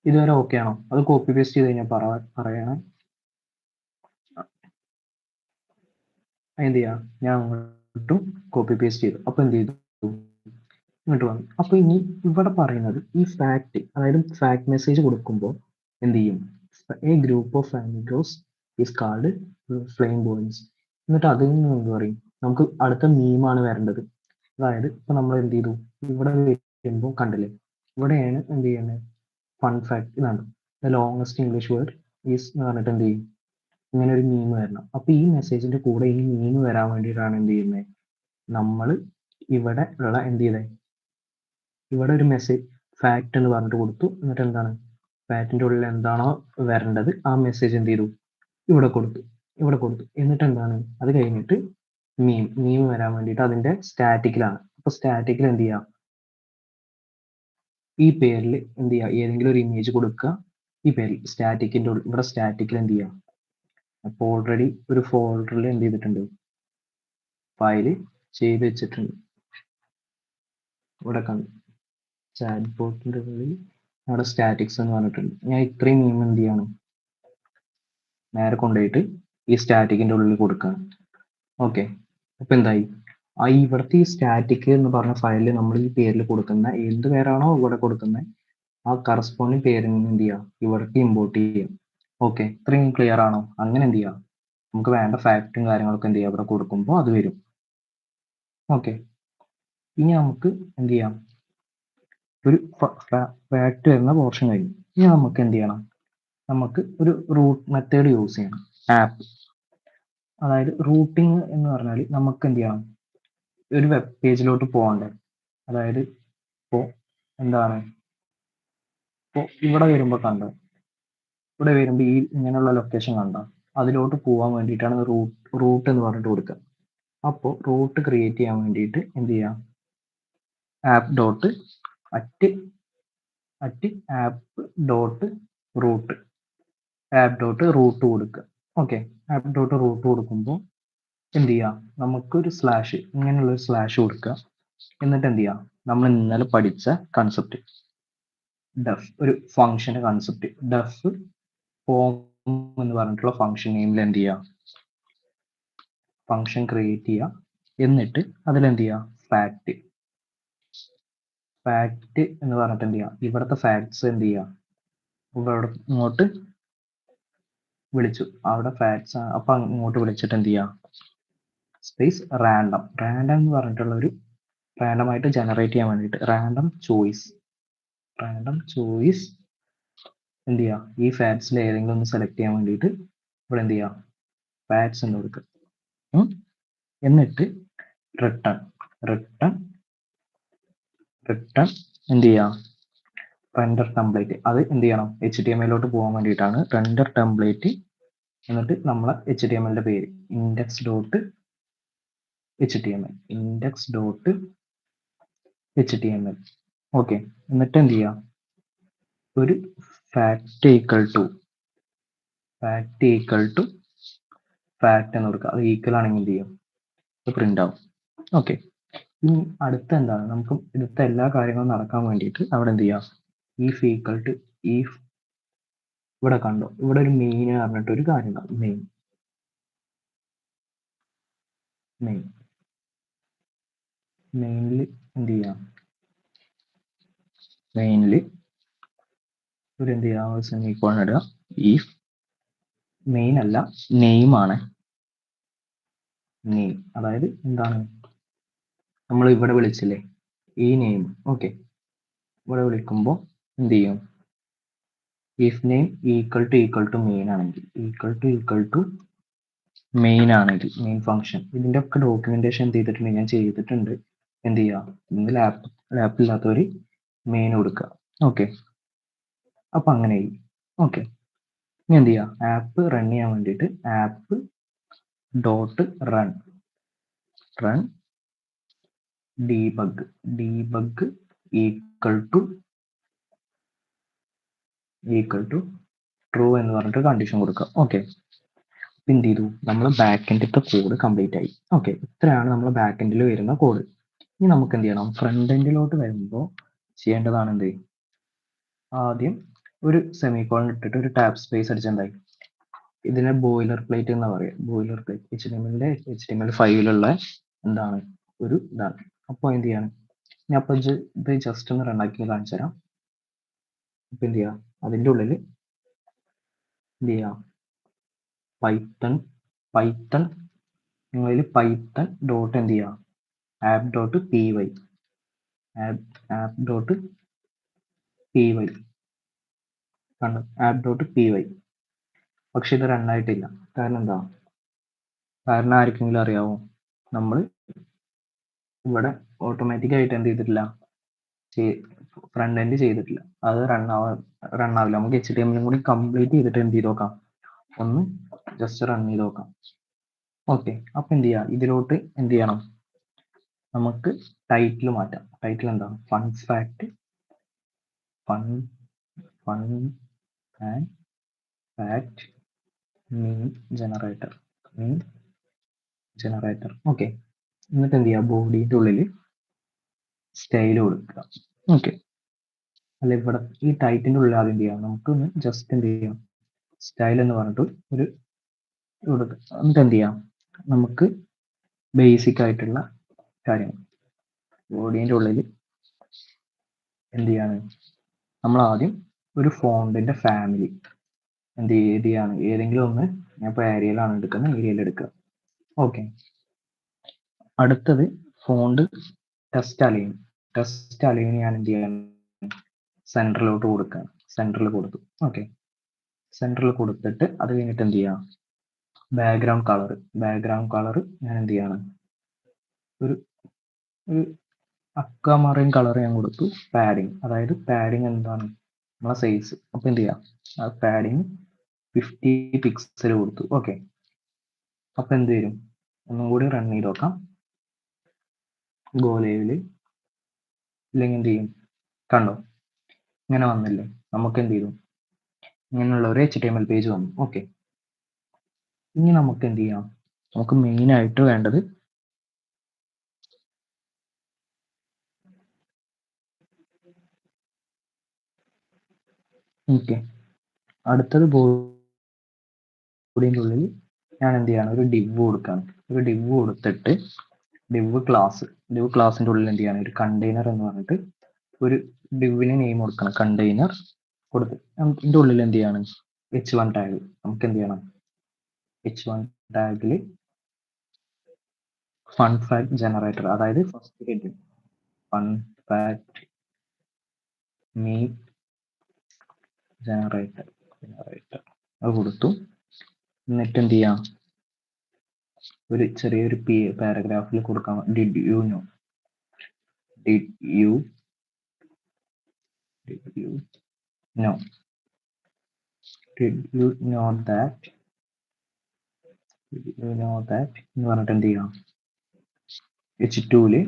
ഇതുവരെ ഓക്കെ ആണോ? അത് കോപ്പി പേസ്റ്റ് ചെയ്ത് കഴിഞ്ഞാൽ പറയണം. എന്ത് ചെയ്യാം, ഞാൻ അങ്ങോട്ടും കോപ്പി പേസ്റ്റ് ചെയ്തു. അപ്പൊ എന്ത് ചെയ്തു, ഇങ്ങോട്ട് വന്നു. അപ്പൊ ഇനി ഇവിടെ പറയുന്നത് ഈ ഫാക്ട്, അതായത് ഫാക്ട് മെസ്സേജ് കൊടുക്കുമ്പോൾ എന്ത് ചെയ്യും, a group of flamingos is called flamboyance. എന്നിട്ട് അതിൽ നിന്ന് എന്ത് പറയും, നമുക്ക് അടുത്ത മീമാണ് വരേണ്ടത്. അതായത് ഇപ്പൊ നമ്മൾ എന്ത് ചെയ്തു, ഇവിടെ വരുമ്പോൾ കണ്ടില്ലേ, ഇവിടെയാണ് എന്ത് ചെയ്യുന്നത്, ഫൺ ഫാക്ട് ഇതാണ്, the longest English word is എന്ന് പറഞ്ഞിട്ട് എന്ത് ചെയ്യും, ഇങ്ങനെ ഒരു മീം വരണം. അപ്പൊ ഈ മെസ്സേജിന്റെ കൂടെ ഈ മീം വരാൻ വേണ്ടിയിട്ടാണ് എന്ത് ചെയ്യുന്നത്, നമ്മൾ ഇവിടെ ഉള്ള എന്ത് ചെയ്തേ, ഇവിടെ ഒരു മെസ്സേജ് ഫാക്ട് എന്ന് പറഞ്ഞിട്ട് കൊടുത്തു. എന്നിട്ട് എന്താണ്, ഫാക്ടിന്റെ ഉള്ളിൽ എന്താണോ വരേണ്ടത് ആ മെസ്സേജ് എന്ത് ചെയ്തു, ഇവിടെ കൊടുത്തു. എന്നിട്ട് എന്താണ്, അത് കഴിഞ്ഞിട്ട് മീം വരാൻ വേണ്ടിയിട്ട് അതിന്റെ സ്റ്റാറ്റിക്കിലാണ്. അപ്പൊ സ്റ്റാറ്റിക്കിൽ എന്ത് ചെയ്യാം, ഈ പേരിൽ എന്ത് ചെയ്യുക, ഏതെങ്കിലും ഒരു ഇമേജ് കൊടുക്കുക, ഈ പേരിൽ സ്റ്റാറ്റിക്കിന്റെ ഉള്ളിൽ, ഇവിടെ സ്റ്റാറ്റിക്കിൽ എന്ത് ചെയ്യാം, അപ്പോൾ ഓൾറെഡി ഒരു ഫോൾഡറിൽ എന്ത് ചെയ്തിട്ടുണ്ട്, ഫയൽ ചെയ്ത് വെച്ചിട്ടുണ്ട്. ഇവിടെ കണ്ടു, ചാറ്റ് ബോട്ടിന്റെ ഉള്ളിൽ അവിടെ സ്റ്റാറ്റിക്സ് എന്ന് പറഞ്ഞിട്ടുണ്ട്. ഞാൻ ഇത്രയും മീം എന്ത് ചെയ്യണം, നേരെ കൊണ്ടുപോയിട്ട് ഈ സ്റ്റാറ്റിക്കിന്റെ ഉള്ളിൽ കൊടുക്കുകയാണ്. ഓക്കെ, അപ്പൊ എന്തായി, ആ ഇവിടുത്തെ ഈ സ്റ്റാറ്റിക് എന്ന് പറഞ്ഞ ഫയലിൽ നമ്മൾ ഈ പേരിൽ കൊടുക്കുന്ന എന്ത് പേരാണോ ഇവിടെ കൊടുക്കുന്നത് ആ കറസ്പോണ്ടിങ് പേരിന് എന്ത് ചെയ്യുക, ഇവിടേക്ക് ഇമ്പോർട്ട് ചെയ്യാം. ഓക്കെ, ഇത്രയും ക്ലിയർ ആണോ? അങ്ങനെ എന്ത് ചെയ്യാം, നമുക്ക് വേണ്ട ഫാക്റ്റും കാര്യങ്ങളൊക്കെ എന്ത് ചെയ്യാം, ഇവിടെ കൊടുക്കുമ്പോൾ അത് വരും. ഓക്കെ, ഇനി നമുക്ക് എന്ത് ചെയ്യാം, ഒരു ഫാക്ട് വരുന്ന പോർഷൻ കഴിഞ്ഞു. ഇനി നമുക്ക് എന്ത് ചെയ്യണം, നമുക്ക് ഒരു റൂട്ട് മെത്തേഡ് യൂസ് ചെയ്യണം. ആപ്പ്, അതായത് റൂട്ടിംഗ് എന്ന് പറഞ്ഞാൽ നമുക്ക് എന്ത് ചെയ്യണം, ഒരു വെബ് പേജിലോട്ട് പോകണ്ടേ, അതായത് ഇപ്പോൾ എന്താണ്, ഇപ്പോൾ ഇവിടെ വരുമ്പോൾ കണ്ടോ, ഇവിടെ വരുമ്പോൾ ഈ ഇങ്ങനെയുള്ള ലൊക്കേഷൻ കണ്ടോ, അതിലോട്ട് പോകാൻ വേണ്ടിയിട്ടാണ് റൂട്ട് എന്ന് പറഞ്ഞിട്ട് കൊടുക്കുക. അപ്പോൾ റൂട്ട് ക്രിയേറ്റ് ചെയ്യാൻ വേണ്ടിയിട്ട് എന്ത് ചെയ്യാം, app dot at app dot route app dot route കൊടുക്കുക. ഓക്കെ, ആപ്പ് ഡോട്ട് റൂട്ട് കൊടുക്കുമ്പോൾ എന്ത് ചെയ്യാം, നമുക്കൊരു സ്ലാഷ്, ഇങ്ങനെയുള്ള ഒരു സ്ലാഷ് കൊടുക്കുക. എന്നിട്ട് എന്ത് ചെയ്യാം, നമ്മൾ ഇന്നലെ പഠിച്ച കൺസെപ്റ്റ് ഡെഫ്, ഒരു ഫംഗ്ഷന്റെ കൺസെപ്റ്റ് ഡെഫ് ഫോം എന്ന് പറഞ്ഞിട്ടുള്ള ഫംഗ്ഷൻ നെയിമിൽ എന്ത് ചെയ്യുക, ഫംഗ്ഷൻ ക്രിയേറ്റ് ചെയ്യുക. എന്നിട്ട് അതിലെന്ത് ചെയ്യുക, ഫാക്ട് എന്ന് പറഞ്ഞിട്ട് എന്ത് ചെയ്യുക, ഇവിടുത്തെ ഫാക്ട്സ് എന്ത് ചെയ്യുക, ഇവിടെ ഇങ്ങോട്ട് വിളിച്ചു, അവിടെ ഫാക്ട്സ്, അപ്പൊ ഇങ്ങോട്ട് വിളിച്ചിട്ട് എന്ത് ചെയ്യുക, സ്പേസ് റാൻഡം എന്ന് പറഞ്ഞിട്ടുള്ള ഒരു റാൻഡം ആയിട്ട് ജനറേറ്റ് ചെയ്യാൻ വേണ്ടിയിട്ട് റാൻഡം ചോയ്സ് എന്ത് ചെയ്യുക, ഈ ഫാക്ട്സിൽ ഏതെങ്കിലും ഒന്ന് സെലക്ട് ചെയ്യാൻ വേണ്ടിയിട്ട് ഇവിടെ എന്ത് ചെയ്യുക, ഫാക്ട്സ് എന്ന് കൊടുക്കുക. എന്നിട്ട് റിട്ടേൺ എന്ത് ചെയ്യുക, റെൻഡർ ടെംപ്ലേറ്റ്, അത് എന്ത് ചെയ്യണം, HTML പോകാൻ വേണ്ടിയിട്ടാണ് റെൻഡർ ടെംപ്ലേറ്റ്. എന്നിട്ട് നമ്മളെ HTML പേര് ഇൻഡെക്സ് ഡോട്ട് HTML. ഓക്കെ, എന്നിട്ട് എന്ത് ചെയ്യുക, ഒരു ഫാക്ട് ഈക്വൽ ടു ഫാക്ട് എന്ന് കൊടുക്കുക. അത് ഈക്വൽ ആണെങ്കിൽ എന്ത് ചെയ്യും, അത് പ്രിന്റ് ആവും. ഓക്കെ, ഇനി അടുത്ത എന്താണ്, നമുക്ക് അടുത്ത എല്ലാ കാര്യങ്ങളും നടക്കാൻ വേണ്ടിയിട്ട് അവിടെ എന്ത് ചെയ്യാം, ഈഫ് ഈക്വൽ ടു ഈഫ്, ഇവിടെ കണ്ടോ, ഇവിടെ ഒരു മെയിൻ പറഞ്ഞിട്ട് ഒരു കാര്യം, മെയിനിൽ എന്ത് ചെയ്യാം, ഒരു എന്ത് ചെയ്യാം, സെമിക്കോളൻ ഇടുക. ഈഫ് മെയിൻ അല്ല, നെയിം ആണ്, അതായത് എന്താണ്, നമ്മൾ ഇവിടെ വിളിച്ചില്ലേ ഈ നെയിം. ഓക്കെ, ഇവിടെ വിളിക്കുമ്പോൾ എന്ത് ചെയ്യും, if name equal to main ആണെങ്കിൽ മെയിൻ ഫംഗ്ഷൻ. ഇതിന്റെ ഒക്കെ ഡോക്യുമെന്റേഷൻ എന്ത് ചെയ്തിട്ടുണ്ട്, ഞാൻ ചെയ്തിട്ടുണ്ട്. എന്ത് ചെയ്യുക, നിങ്ങൾ ലാപ്പില്ലാത്തവർ മെയിൻ കൊടുക്കുക. ഓക്കെ, അപ്പൊ അങ്ങനെ. ഓക്കെ, ഇനി എന്ത് ചെയ്യുക, ആപ്പ് റൺ ചെയ്യാൻ വേണ്ടിയിട്ട് app dot run debug equal to true എന്ന് പറഞ്ഞിട്ട് കണ്ടീഷൻ കൊടുക്കുക. ഓക്കെ, എന്ത് ചെയ്തു, നമ്മൾ ബാക്ക് എൻഡിലത്തെ കോഡ് കംപ്ലീറ്റ് ആയി. ഓക്കെ, ഇത്രയാണ് നമ്മൾ ബാക്ക് എൻഡിൽ വരുന്ന കോഡ്. ഇനി നമുക്ക് എന്ത് ചെയ്യണം, ഫ്രണ്ട് എൻഡിലോട്ട് വരുമ്പോൾ ചെയ്യേണ്ടതാണ് എന്ത്, ആദ്യം ഒരു സെമിക്കോളൻ ഇട്ടിട്ട് ഒരു ടാബ് സ്പേസ് അടിച്ചെന്തായി, ഇതിനെ ബോയിലർ പ്ലേറ്റ് എന്ന് പറയാം. ബോയിലർ പ്ലേറ്റ് HTML5 എന്താണ്, ഒരു ഇതാണ്. അപ്പോൾ എന്ത് ചെയ്യാണ്, ഞാൻ അപ്പോൾ ഇത് ജസ്റ്റ് ഒന്ന് റണ്ണാക്കി കാണിച്ചു തരാം. ഇപ്പൊ എന്ത് ചെയ്യാം, അതിൻ്റെ ഉള്ളിൽ എന്ത് ചെയ്യാം, പൈത്തൺ ഡോട്ട് എന്ത് ചെയ്യാം, ആപ്പ് ഡോട്ട് py പക്ഷെ ഇത് റണ്ണായിട്ടില്ല. കാരണം എന്താ, കാരണം ആർക്കെങ്കിലും അറിയാവോ, നമ്മൾ ഇവിടെ ഓട്ടോമാറ്റിക് ആയിട്ട് എന്ത് ചെയ്തിട്ടില്ല, ഫ്രണ്ട് എൻഡ് ചെയ്തിട്ടില്ല. അത് റണ്ണാവില്ല. നമുക്ക് HTML കൂടി കംപ്ലീറ്റ് ചെയ്തിട്ട് എന്ത് ചെയ്ത് നോക്കാം, ഒന്ന് ജസ്റ്റ് റൺ ചെയ്ത് നോക്കാം. ഓക്കെ, അപ്പൊ എന്ത് ചെയ്യാം, ഇതിലോട്ട് എന്ത് ചെയ്യണം, നമുക്ക് ടൈറ്റിൽ മാറ്റാം. ടൈറ്റിൽ എന്താ, fun and fact mean generator. Okay, എന്നിട്ട് എന്ത് ചെയ്യുക, ബോഡിയുടെ ഉള്ളിൽ സ്റ്റൈൽ കൊടുക്കുക. ഓക്കെ, അല്ല ഇവിടെ ഈ ടൈറ്റിന്റെ ഉള്ളിൽ ആദ്യം എന്ത് ചെയ്യാം, നമുക്കൊന്ന് ജസ്റ്റ് എന്ത് ചെയ്യാം, സ്റ്റൈൽ എന്ന് പറഞ്ഞിട്ട് ഒരു കൊടുക്കുക. എന്നിട്ട് എന്ത് ചെയ്യാം, നമുക്ക് ബേസിക് ആയിട്ടുള്ള കാര്യങ്ങൾ ബോഡിയുടെ ഉള്ളിൽ എന്ത് ചെയ്യാണ്, നമ്മൾ ആദ്യം ഒരു ഫോണ്ടിന്റെ ഫാമിലി എന്ത് ചെയ്യാണ്, ഏതെങ്കിലും ഒന്ന്, ഞാൻ ഇപ്പോൾ ഏരിയയിലാണ് എടുക്കുന്നത്, ഏരിയയിൽ എടുക്കുക. ഓക്കെ, അടുത്തത് ഫോണ്ട് ടെസ്റ്റ് അലൈൻ ഞാൻ എന്ത് ചെയ്യാൻ, സെൻറ്ററിലോട്ട് കൊടുക്കുക. സെൻറ്ററിൽ കൊടുത്തു. ഓക്കെ, സെൻറ്ററിൽ കൊടുത്തിട്ട് അത് കഴിഞ്ഞിട്ട് എന്ത് ചെയ്യാം, ബാക്ക്ഗ്രൗണ്ട് കളർ ഞാൻ എന്ത് ചെയ്യാണ്, ഒരു ഒരു അക്വാമറൈൻ കളർ ഞാൻ കൊടുത്തു. പാഡിങ്, അതായത് പാഡിങ് എന്താണ് നമ്മളെ സൈസ്. അപ്പോൾ എന്ത് ചെയ്യാം, ആ പാഡിങ് 50 പിക്സൽ കൊടുത്തു. ഓക്കെ, അപ്പോൾ എന്ത് വരും, ഒന്നും കൂടി റൺ ചെയ്ത് നോക്കാം. ഗോ ലൈവില് ഇല്ലെങ്കിൽ എന്ത് ചെയ്യും, കണ്ടോ ഇങ്ങനെ വന്നില്ലേ, നമുക്ക് എന്ത് ചെയ്തു, ഇങ്ങനെയുള്ള ഒരു HTML പേജ് വന്നു. ഓക്കെ, ഇനി നമുക്ക് എന്ത് ചെയ്യാം, നമുക്ക് മെയിൻ ആയിട്ട് വേണ്ടത് ഓക്കെ, അടുത്തത് ബോഡിൻ്റെ ഉള്ളിൽ ഞാൻ എന്ത് ചെയ്യാണ്, ഒരു ഡിവ് കൊടുക്കുകയാണ്. ഒരു ഡിവ് കൊടുത്തിട്ട് ഡിവ് ക്ലാസിൻ്റെ ഉള്ളിൽ എന്ത് ചെയ്യാണ്, ഒരു കണ്ടെയ്നർ എന്ന് പറഞ്ഞിട്ട് ഒരു ഡിവിന് നെയിം കൊടുക്കണം. കണ്ടെയ്നർ കൊടുത്ത് ഇതിൻ്റെ ഉള്ളിൽ എന്ത് ചെയ്യാണ്, h1 ടാഗ്. നമുക്ക് എന്ത് ചെയ്യണം, h1 ടാഗിൽ ഫൺ ഫാക്ട് ജനറേറ്റർ, അതായത് first head fun fact me generator അത് കൊടുത്തു. എന്നിട്ട് എന്ത് ചെയ്യാം, ഒരു ചെറിയൊരു പാരഗ്രാഫിൽ കൊടുക്കാം, ഡിഡ് യു നോ ദാറ്റ് എന്ന് പറഞ്ഞിട്ട് എന്ത് ചെയ്യാം, H2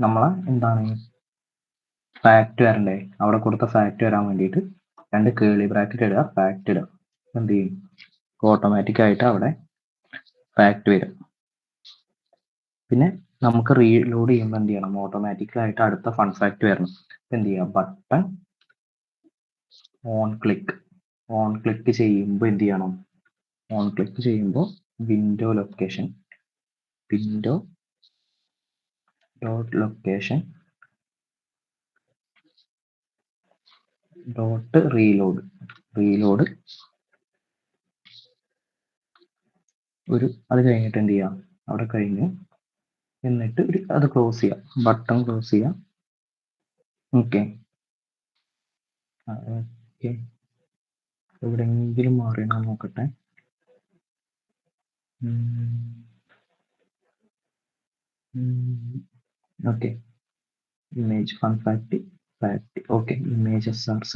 നമ്മളെ എന്താണ് ഫാക്ട് വരണ്ടേ, അവിടെ കൊടുത്ത ഫാക്ട് വരാൻ വേണ്ടിയിട്ട് 2 കേളി ബ്രാക്കറ്റ് ഇടുക, ഫാക്ട് ഇടുക. എന്ത് ചെയ്യും, ഓട്ടോമാറ്റിക് ആയിട്ട് അവിടെ ഫാക്ട് വരും. പിന്നെ നമുക്ക് റീലോഡ് ചെയ്യുമ്പോൾ എന്ത് ചെയ്യണം, ഓട്ടോമാറ്റിക്കലായിട്ട് അടുത്ത ഫൺ ഫാക്ട് വരണം. എന്ത് ചെയ്യുക, ബട്ടൺ ഓൺ ക്ലിക്ക് ചെയ്യുമ്പോൾ എന്ത് ചെയ്യണം, ഓൺ ക്ലിക്ക് ചെയ്യുമ്പോൾ window dot location dot reload ഒരു അത് കഴിഞ്ഞിട്ട് എന്ത് ചെയ്യാം, അവിടെ കഴിഞ്ഞ് എന്നിട്ട് അത് ക്ലോസ് ചെയ്യാം, ബട്ടൺ ക്ലോസ് ചെയ്യാം. ഓക്കെ, എവിടെയെങ്കിലും മാറിയോ നോക്കട്ടെ. Okay, image fun fact. Okay, image SRC.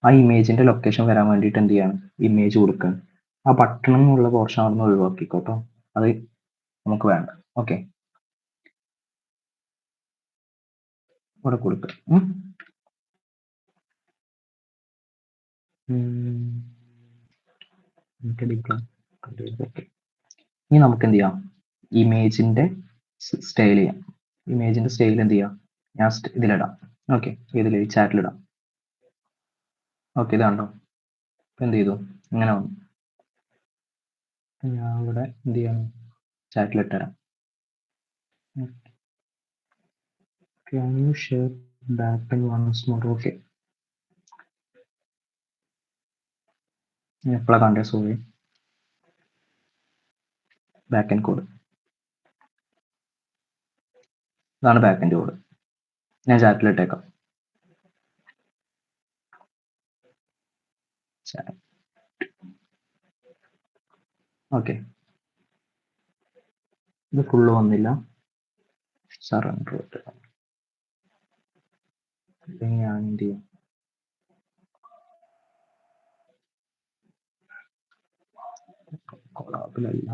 ആ ഇമേജിന്റെ ലൊക്കേഷൻ വരാൻ വേണ്ടിയിട്ട് എന്ത് ചെയ്യാണ്, ഇമേജ് കൊടുക്കുക. ആ ബട്ടൺ എന്നുള്ള പോർഷൻ അവിടെ നിന്ന് ഒഴിവാക്കിക്കോട്ടോ, അത് നമുക്ക് വേണ്ട. ഓക്കെ, ഇവിടെ കൊടുക്കുക. ഇനി നമുക്ക് എന്ത് ചെയ്യാം, ഇമേജിന്റെ സ്റ്റൈൽ ചെയ്യാം. ഇമേജിന്റെ സ്റ്റൈൽ എന്ത് ചെയ്യാം, ഞാൻ ഇതിലിടാം. ഓക്കെ, ഇതിൽ ചാറ്റിലിടാം. ഓക്കെ, ഇതാണ്ടോ, എന്ത് ചെയ്തു, ഇങ്ങനെ വന്നു. ഞാൻ ഇവിടെ എന്ത് ചെയ്യണം, ചാറ്റിലിട്ടുതരാം. Can you share backend once more? Okay. എപ്പോഴാണ് കണ്ടേ, സോറി, ബാക്ക് കോഡ്. ഇതാണ് ബാക്ക് കോഡ്, ഞാൻ ചാറ്റിലിട്ടേക്കാം. ഓക്കെ, ഇത് ഫുള്ള് വന്നില്ല, സറണ്ടർ ഞാൻ എന്ത് ചെയ്യും, കൊളാബിലല്ല,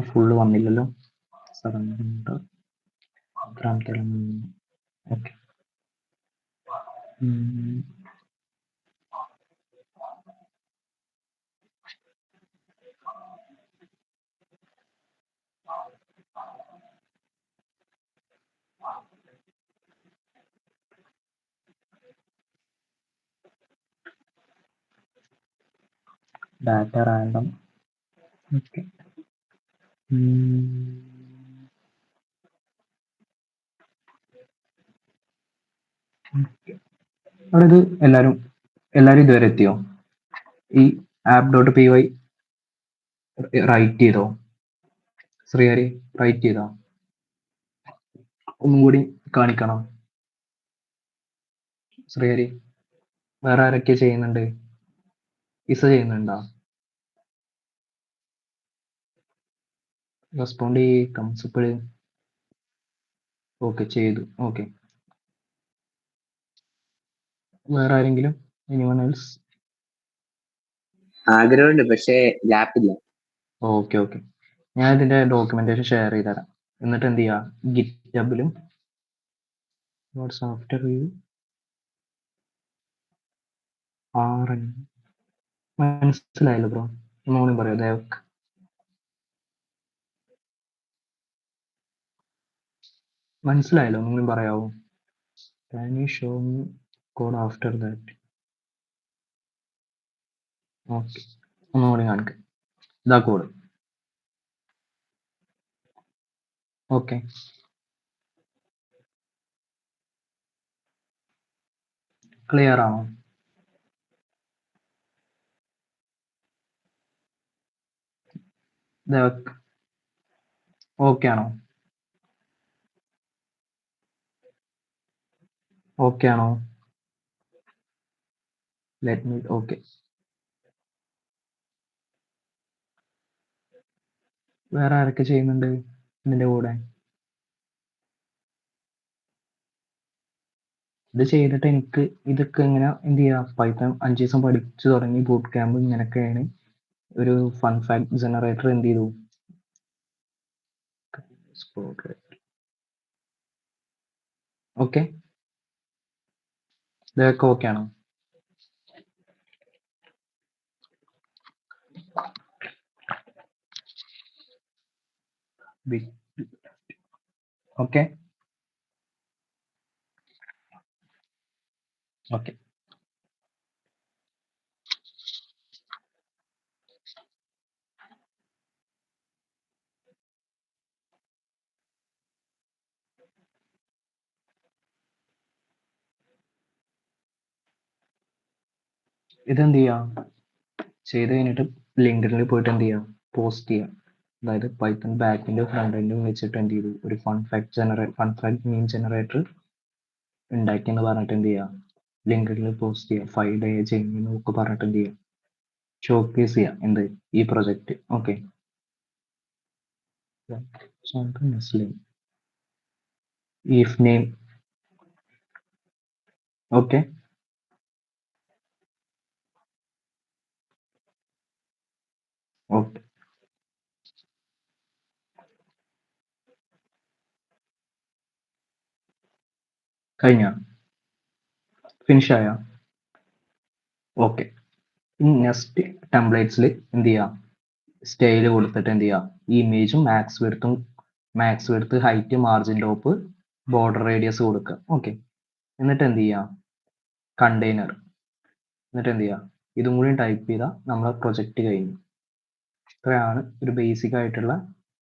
ഫുള്ള് വന്നില്ലല്ലോ, surrender. Okay, data random. Okay, അവിടെ ഇത് എല്ലാരും ഇതുവരെ എത്തിയോ, ഈ app.py റൈറ്റ് ചെയ്തോ, ശ്രീഹരി റൈറ്റ് ചെയ്തോ, ഒന്നും കൂടി കാണിക്കണം. ശ്രീഹരി, വേറെ ആരൊക്കെ ചെയ്യുന്നുണ്ട്, ഇസ ചെയ്യുന്നുണ്ടോ, റെസ്പോണ്ട് ഈ കംസിപ്പിൾ ഓക്കെ ചെയ്തു. ഓക്കെ. വേറെ ആരെങ്കിലും? Anyone else? ആഗ്രഹമുണ്ട്, പക്ഷേ ലാപ്പില്ല. Okay okay. ഞാൻ ഇതിന്റെ ഡോക്യുമെന്റേഷൻ ഷെയർ ചെയ്ത് തരാം. എന്നിട്ട് എന്ത് ചെയ്യുക, ഗിറ്റബിലും വാട്സ് ആഫ്റ്റർ റിവ്യൂ RN മനസ്സിലായല്ലോ ബ്രോ? ഒന്നുകൂടി പറയാം. ദേവക് മനസ്സിലായല്ലോ? ഒന്നുകൂടി പറയാവോ? Can you show me code after that? Okay, ഒന്നുകൂടി കാണിക്കാം. ഇതാ കോഡ്. ഓക്കെ, ക്ലിയർ ആണോ? ദേവക് ഓക്കെ ആണോ? ഓക്കെ ആണോ? Let me. ഓക്കെ. വേറെ ആരൊക്കെ ചെയ്യുന്നുണ്ട് ഇതിന്റെ കൂടെ? ഇത് ചെയ്തിട്ട് എനിക്ക് ഇതൊക്കെ ഇങ്ങനെ എന്ത് ചെയ്യാം, പൈത്തൺ 5 ദിവസം പഠിച്ചു തുടങ്ങി ബൂട്ട് ക്യാമ്പ് ഇങ്ങനെയൊക്കെയാണ്. ഒരു ഫൺ ഫാക്ട് ജനറേറ്റർ എന്ത് ചെയ്തു? ഓക്കെ, ഇതൊക്കെ ഓക്കെ ആണോ? Okay okay. ഇതെന്ത് ചെയ്യാം, ചെയ്ത് കഴിഞ്ഞിട്ട് ലിങ്ക്ഡിനിൽ പോയിട്ട് എന്ത് ചെയ്യാം, പോസ്റ്റ് ചെയ്യാം. അതായത് പൈത്തൺ ബാക്കിന്റെ ഫ്രണ്ട് എൻഡും വെച്ചിട്ട് എന്ത് ചെയ്തു, ഒരു ഫൺ ഫാക്ട് മീം ജനറേറ്റർ ഉണ്ടാക്കിയെന്ന് പറഞ്ഞിട്ട് എന്ത് ചെയ്യാം, ലിങ്ക്ഡിനിൽ പോസ്റ്റ് ചെയ്യാം. 5 ഡേ ചെയ്യുന്നു ഒക്കെ പറഞ്ഞിട്ട് എന്ത് ചെയ്യാം, ഷോക്കേസ് ചെയ്യാം. എന്ത്, ഈ project. Okay. if name. Okay, okay. കഴിഞ്ഞ ഫിനിഷ് ആയ? ഓക്കെ. ഇനി നെക്സ്റ്റ് ടെംപ്ലേറ്റ്സിൽ എന്ത് ചെയ്യാം, സ്റ്റൈൽ കൊടുത്തിട്ട് എന്ത് ചെയ്യാം, ഇമേജും max width height margin top border radius കൊടുക്കുക. ഓക്കെ. എന്നിട്ട് എന്ത് ചെയ്യാം, കണ്ടെയ്നർ. എന്നിട്ട് എന്ത് ചെയ്യാം, ഇതും കൂടി ടൈപ്പ് ചെയ്താൽ നമ്മളെ പ്രൊജക്റ്റ് കഴിഞ്ഞു. ഇത്രയാണ് ഒരു ബേസിക് ആയിട്ടുള്ള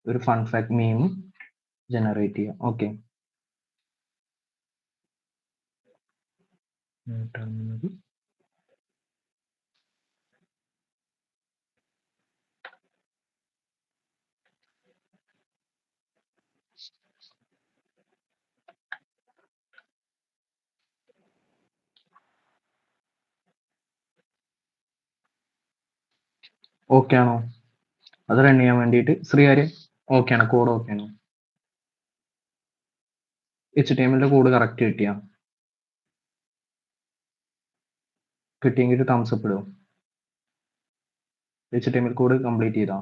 ഒരു ഫൺ ഫാക്ട് മീം ജനറേറ്റ് ചെയ്യുക. ഓക്കെ. ഓക്കെ ആണോ? അത് റൺ ചെയ്യാൻ വേണ്ടിയിട്ട് ശ്രീകാര്യം ഓക്കെ ആണ്? കോഡ് ഓക്കെ ആണോ? HTML കോഡ് കറക്റ്റ് കിട്ടിയാ? കിട്ടിയെങ്കിൽ തംസ് അപ്പ് ഇടും. HTML കോഡ് കംപ്ലീറ്റ് ചെയ്താ?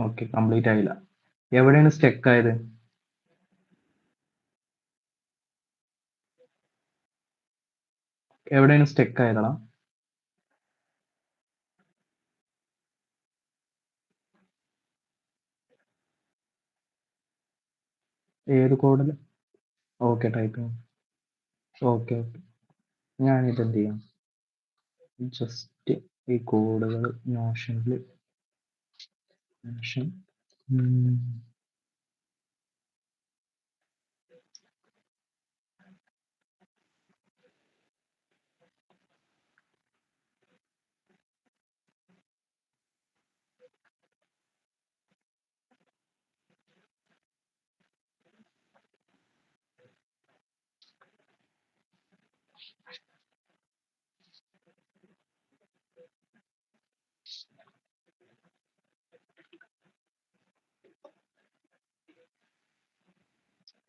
ഓക്കെ, കംപ്ലീറ്റ് ആയില്ല. എവിടെയാണ് സ്റ്റക്ക് ആയത്? എവിടെയാണ് സ്റ്റക്ക് ആയതാ? ഏത് കോഡിൽ? Okay, typing. Okay okay. ഞാനിത് എന്ത് ചെയ്യാം, ജസ്റ്റ് ഈ കോഡുകൾ നോഷനിൽ നോഷൻ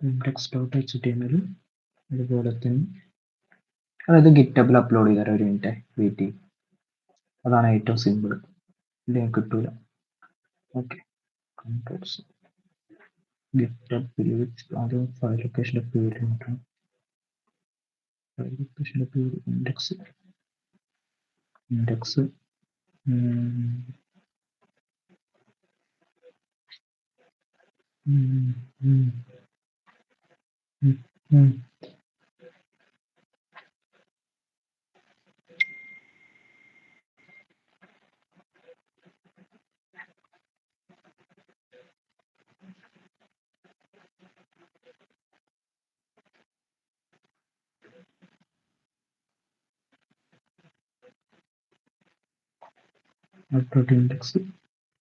index.html അതുപോലെ തന്നെ അതായത് ഗിറ്റബിൽ അപ്ലോഡ് ചെയ്താൽ ഒരു മിനിറ്റ് വെയിറ്റ് ചെയ്യും. അതാണ് ഏറ്റവും സിമ്പിൾ. ഇല്ലെങ്കിൽ കിട്ടൂല. ഓക്കെ, ഗിറ്റബിൽ ആദ്യം ഫയൽ ലൊക്കേഷൻ്റെ പേര് നോക്കണം. ഫയൽ ലൊക്കേഷൻ്റെ പേര് ഇൻഡെക്സ് ഇൻഡെക്സ്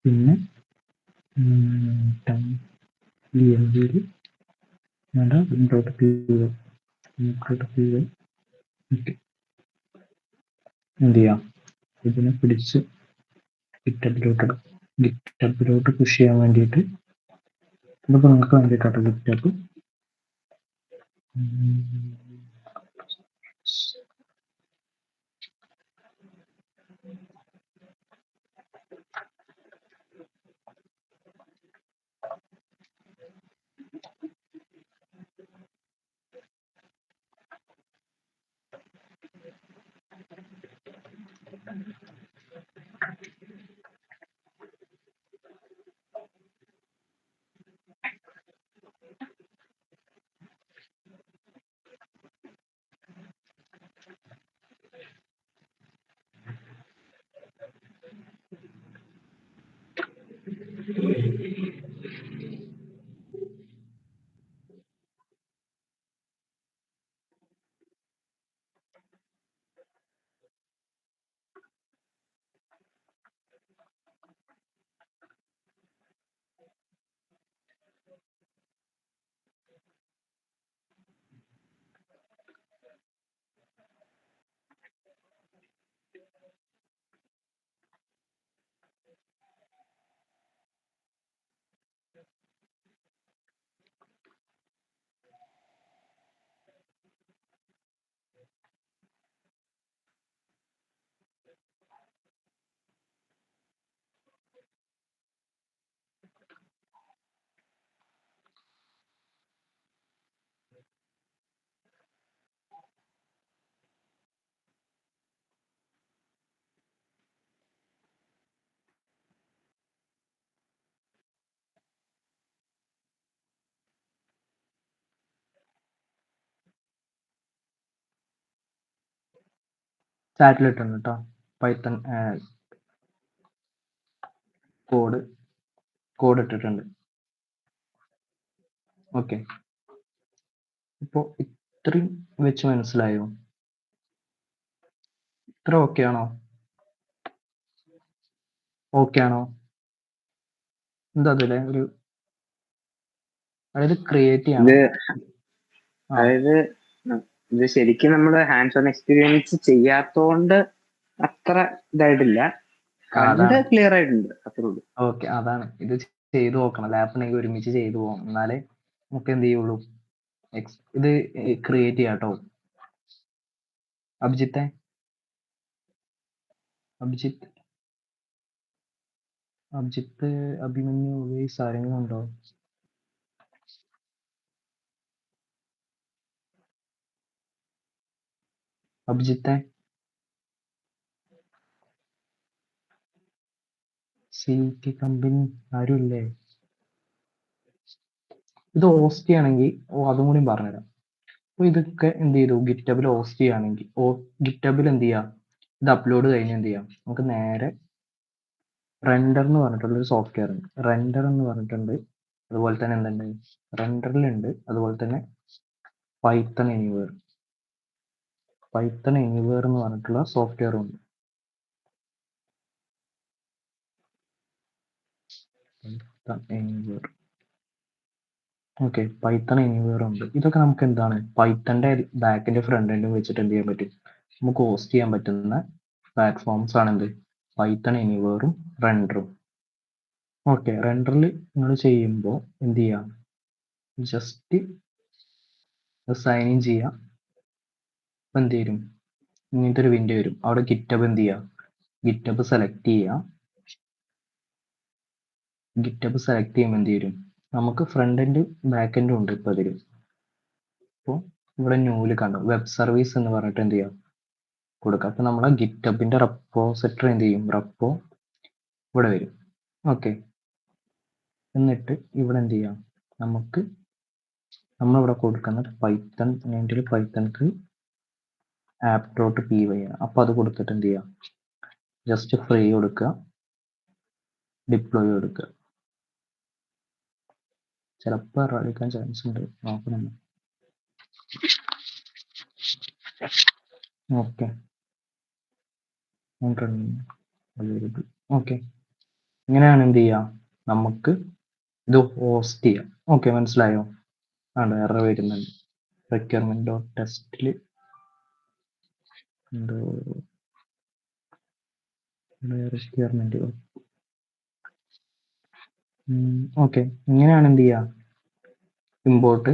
പിന്നെ എന്ത് ചെയ്യാം, ഇതിനെ പിടിച്ച് ഗിറ്റബിലോട്ട് പുഷ് ചെയ്യാൻ വേണ്ടിയിട്ട് ഇതിപ്പോൾ നിങ്ങൾക്ക് വേണ്ടിയിട്ടാണ് ഗിറ്റബ്. ചാറ്റിലിട്ടുണ്ട് കേട്ടോ, പൈത്തൺ കോഡ് ഇട്ടിട്ടുണ്ട്. ഓക്കെ, ഇപ്പോൾ ഇത്രയും വെച്ച് മനസ്സിലായോ? ഇത്ര ഓക്കെ ആണോ? എന്താ അതിലെ ഒരു, അതായത് ക്രിയേറ്റ് ചെയ്യണം. അതായത് ഇത് ശരിക്കും നമ്മൾ ഹാൻഡ്സ് ഓൺ എക്സ്പീരിയൻസ് ചെയ്യാത്തോണ്ട് അത്ര ഇതായിട്ടില്ല, കണ്ട് ക്ലിയർ ആയിട്ടുണ്ട്, അത്രേ ഉള്ളൂ. ഓക്കെ, അതാണ് ഇത് ചെയ്തു നോക്കണം. ലാപ്പ് ഉണ്ടെങ്കിൽ ഒരുമിച്ച് ചെയ്തു പോകണം, എന്നാലേ നമുക്ക് എന്ത് ചെയ്യുള്ളൂ, ഇത് ക്രിയേറ്റ് ചെയ്യാം കേട്ടോ. അഭിജിത്ത് അഭിമന്യു വേസ് ആരെങ്കിലും ഉണ്ടോ? അഭിജിത്തെ CT കമ്പനി ആരുമില്ലേ? ഇത് ഹോസ്റ്റ് ചെയ്യണമെങ്കിൽ അതും കൂടി പറഞ്ഞുതരാം. അപ്പോൾ ഇതൊക്കെ എന്ത് ചെയ്തു, ഗിറ്റബിൽ ഹോസ്റ്റ് ചെയ്യുകയാണെങ്കിൽ ഗിറ്റബിൽ എന്ത് ചെയ്യാം, ഇത് അപ്ലോഡ് കഴിഞ്ഞ് എന്ത് ചെയ്യാം, നമുക്ക് നേരെ റെൻഡർ എന്ന് പറഞ്ഞിട്ടുള്ളൊരു സോഫ്റ്റ്വെയർ ഉണ്ട്. റെൻഡർ എന്ന് പറഞ്ഞിട്ടുണ്ട്, അതുപോലെ തന്നെ എന്തുണ്ട്, റെൻഡറിലുണ്ട്, അതുപോലെ തന്നെ പൈത്തൺ എനിവേർ എന്ന് പറഞ്ഞിട്ടുള്ള സോഫ്റ്റ്വെയർ ഉണ്ട്. ഓക്കെ, പൈത്തൺ എനിവേർ ഉണ്ട്. ഇതൊക്കെ നമുക്ക് എന്താണ്, പൈത്തണിന്റെ ബാക്കിന്റെ ഫ്രണ്ട് എൻഡും വെച്ചിട്ട് എന്ത് ചെയ്യാൻ പറ്റും, നമുക്ക് ഹോസ്റ്റ് ചെയ്യാൻ പറ്റുന്ന പ്ലാറ്റ്ഫോംസ് ആണ് എന്ത്, പൈത്തൺ എനിവേറും റെൻഡറും. ഓക്കെ, റെൻഡറിൽ നിങ്ങൾ ചെയ്യുമ്പോൾ എന്ത് ചെയ്യാം, ജസ്റ്റ് സൈൻ ഇൻ ചെയ്യാം. അപ്പം എന്ത് വരും, ഇങ്ങനത്തെ ഒരു വിൻഡോ വരും. അവിടെ ഗിറ്റബ് എന്ത് ചെയ്യുക, ഗിറ്റബ് സെലക്ട് ചെയ്യുക. ഗിറ്റബ് സെലക്ട് ചെയ്യുമ്പോൾ എന്ത് വരും, നമുക്ക് ഫ്രണ്ട് എൻഡ് ബാക്ക് എൻഡും ഉണ്ട് ഇപ്പോൾ അതിൽ. അപ്പോൾ ഇവിടെ ന്യൂല് കണ്ടു വെബ് സർവീസ് എന്ന് പറഞ്ഞിട്ട് എന്ത് ചെയ്യാം കൊടുക്കുക. അപ്പോൾ നമ്മളെ ഗിറ്റബിൻ്റെ റെപ്പോസിറ്ററി എന്ത് ചെയ്യും, റെപ്പോ ഇവിടെ വരും. ഓക്കെ, എന്നിട്ട് ഇവിടെ എന്ത് ചെയ്യാം, നമുക്ക് നമ്മളിവിടെ കൊടുക്കുന്നത് പൈത്തൺ പൈത്തൺക്ക് app.py ആണ്. അപ്പോൾ അത് കൊടുത്തിട്ട് എന്ത് ചെയ്യാം, ജസ്റ്റ് ഫ്രീ കൊടുക്കുക, ഡിപ്ലോയ് കൊടുക്കുക. ചിലപ്പോൾ എറർ അടിക്കാൻ ചാൻസ് ഉണ്ട്, നോക്കണം. ഓക്കെ, ഓക്കെ, ഇങ്ങനെയാണ് എന്ത് ചെയ്യുക, നമുക്ക് ഇത് ഹോസ്റ്റ് ചെയ്യാം. ഓക്കെ, മനസ്സിലായോ? ആണ് എറർ വരുന്നുണ്ട്. റിക്വയർമെന്റ് ഡോട്ട് ടെസ്റ്റിൽ എന്തോ റിക്വയർമെന്റ്. ഓക്കെ, ഇങ്ങനെയാണ് എന്ത് ചെയ്യുക, ഇമ്പോർട്ട്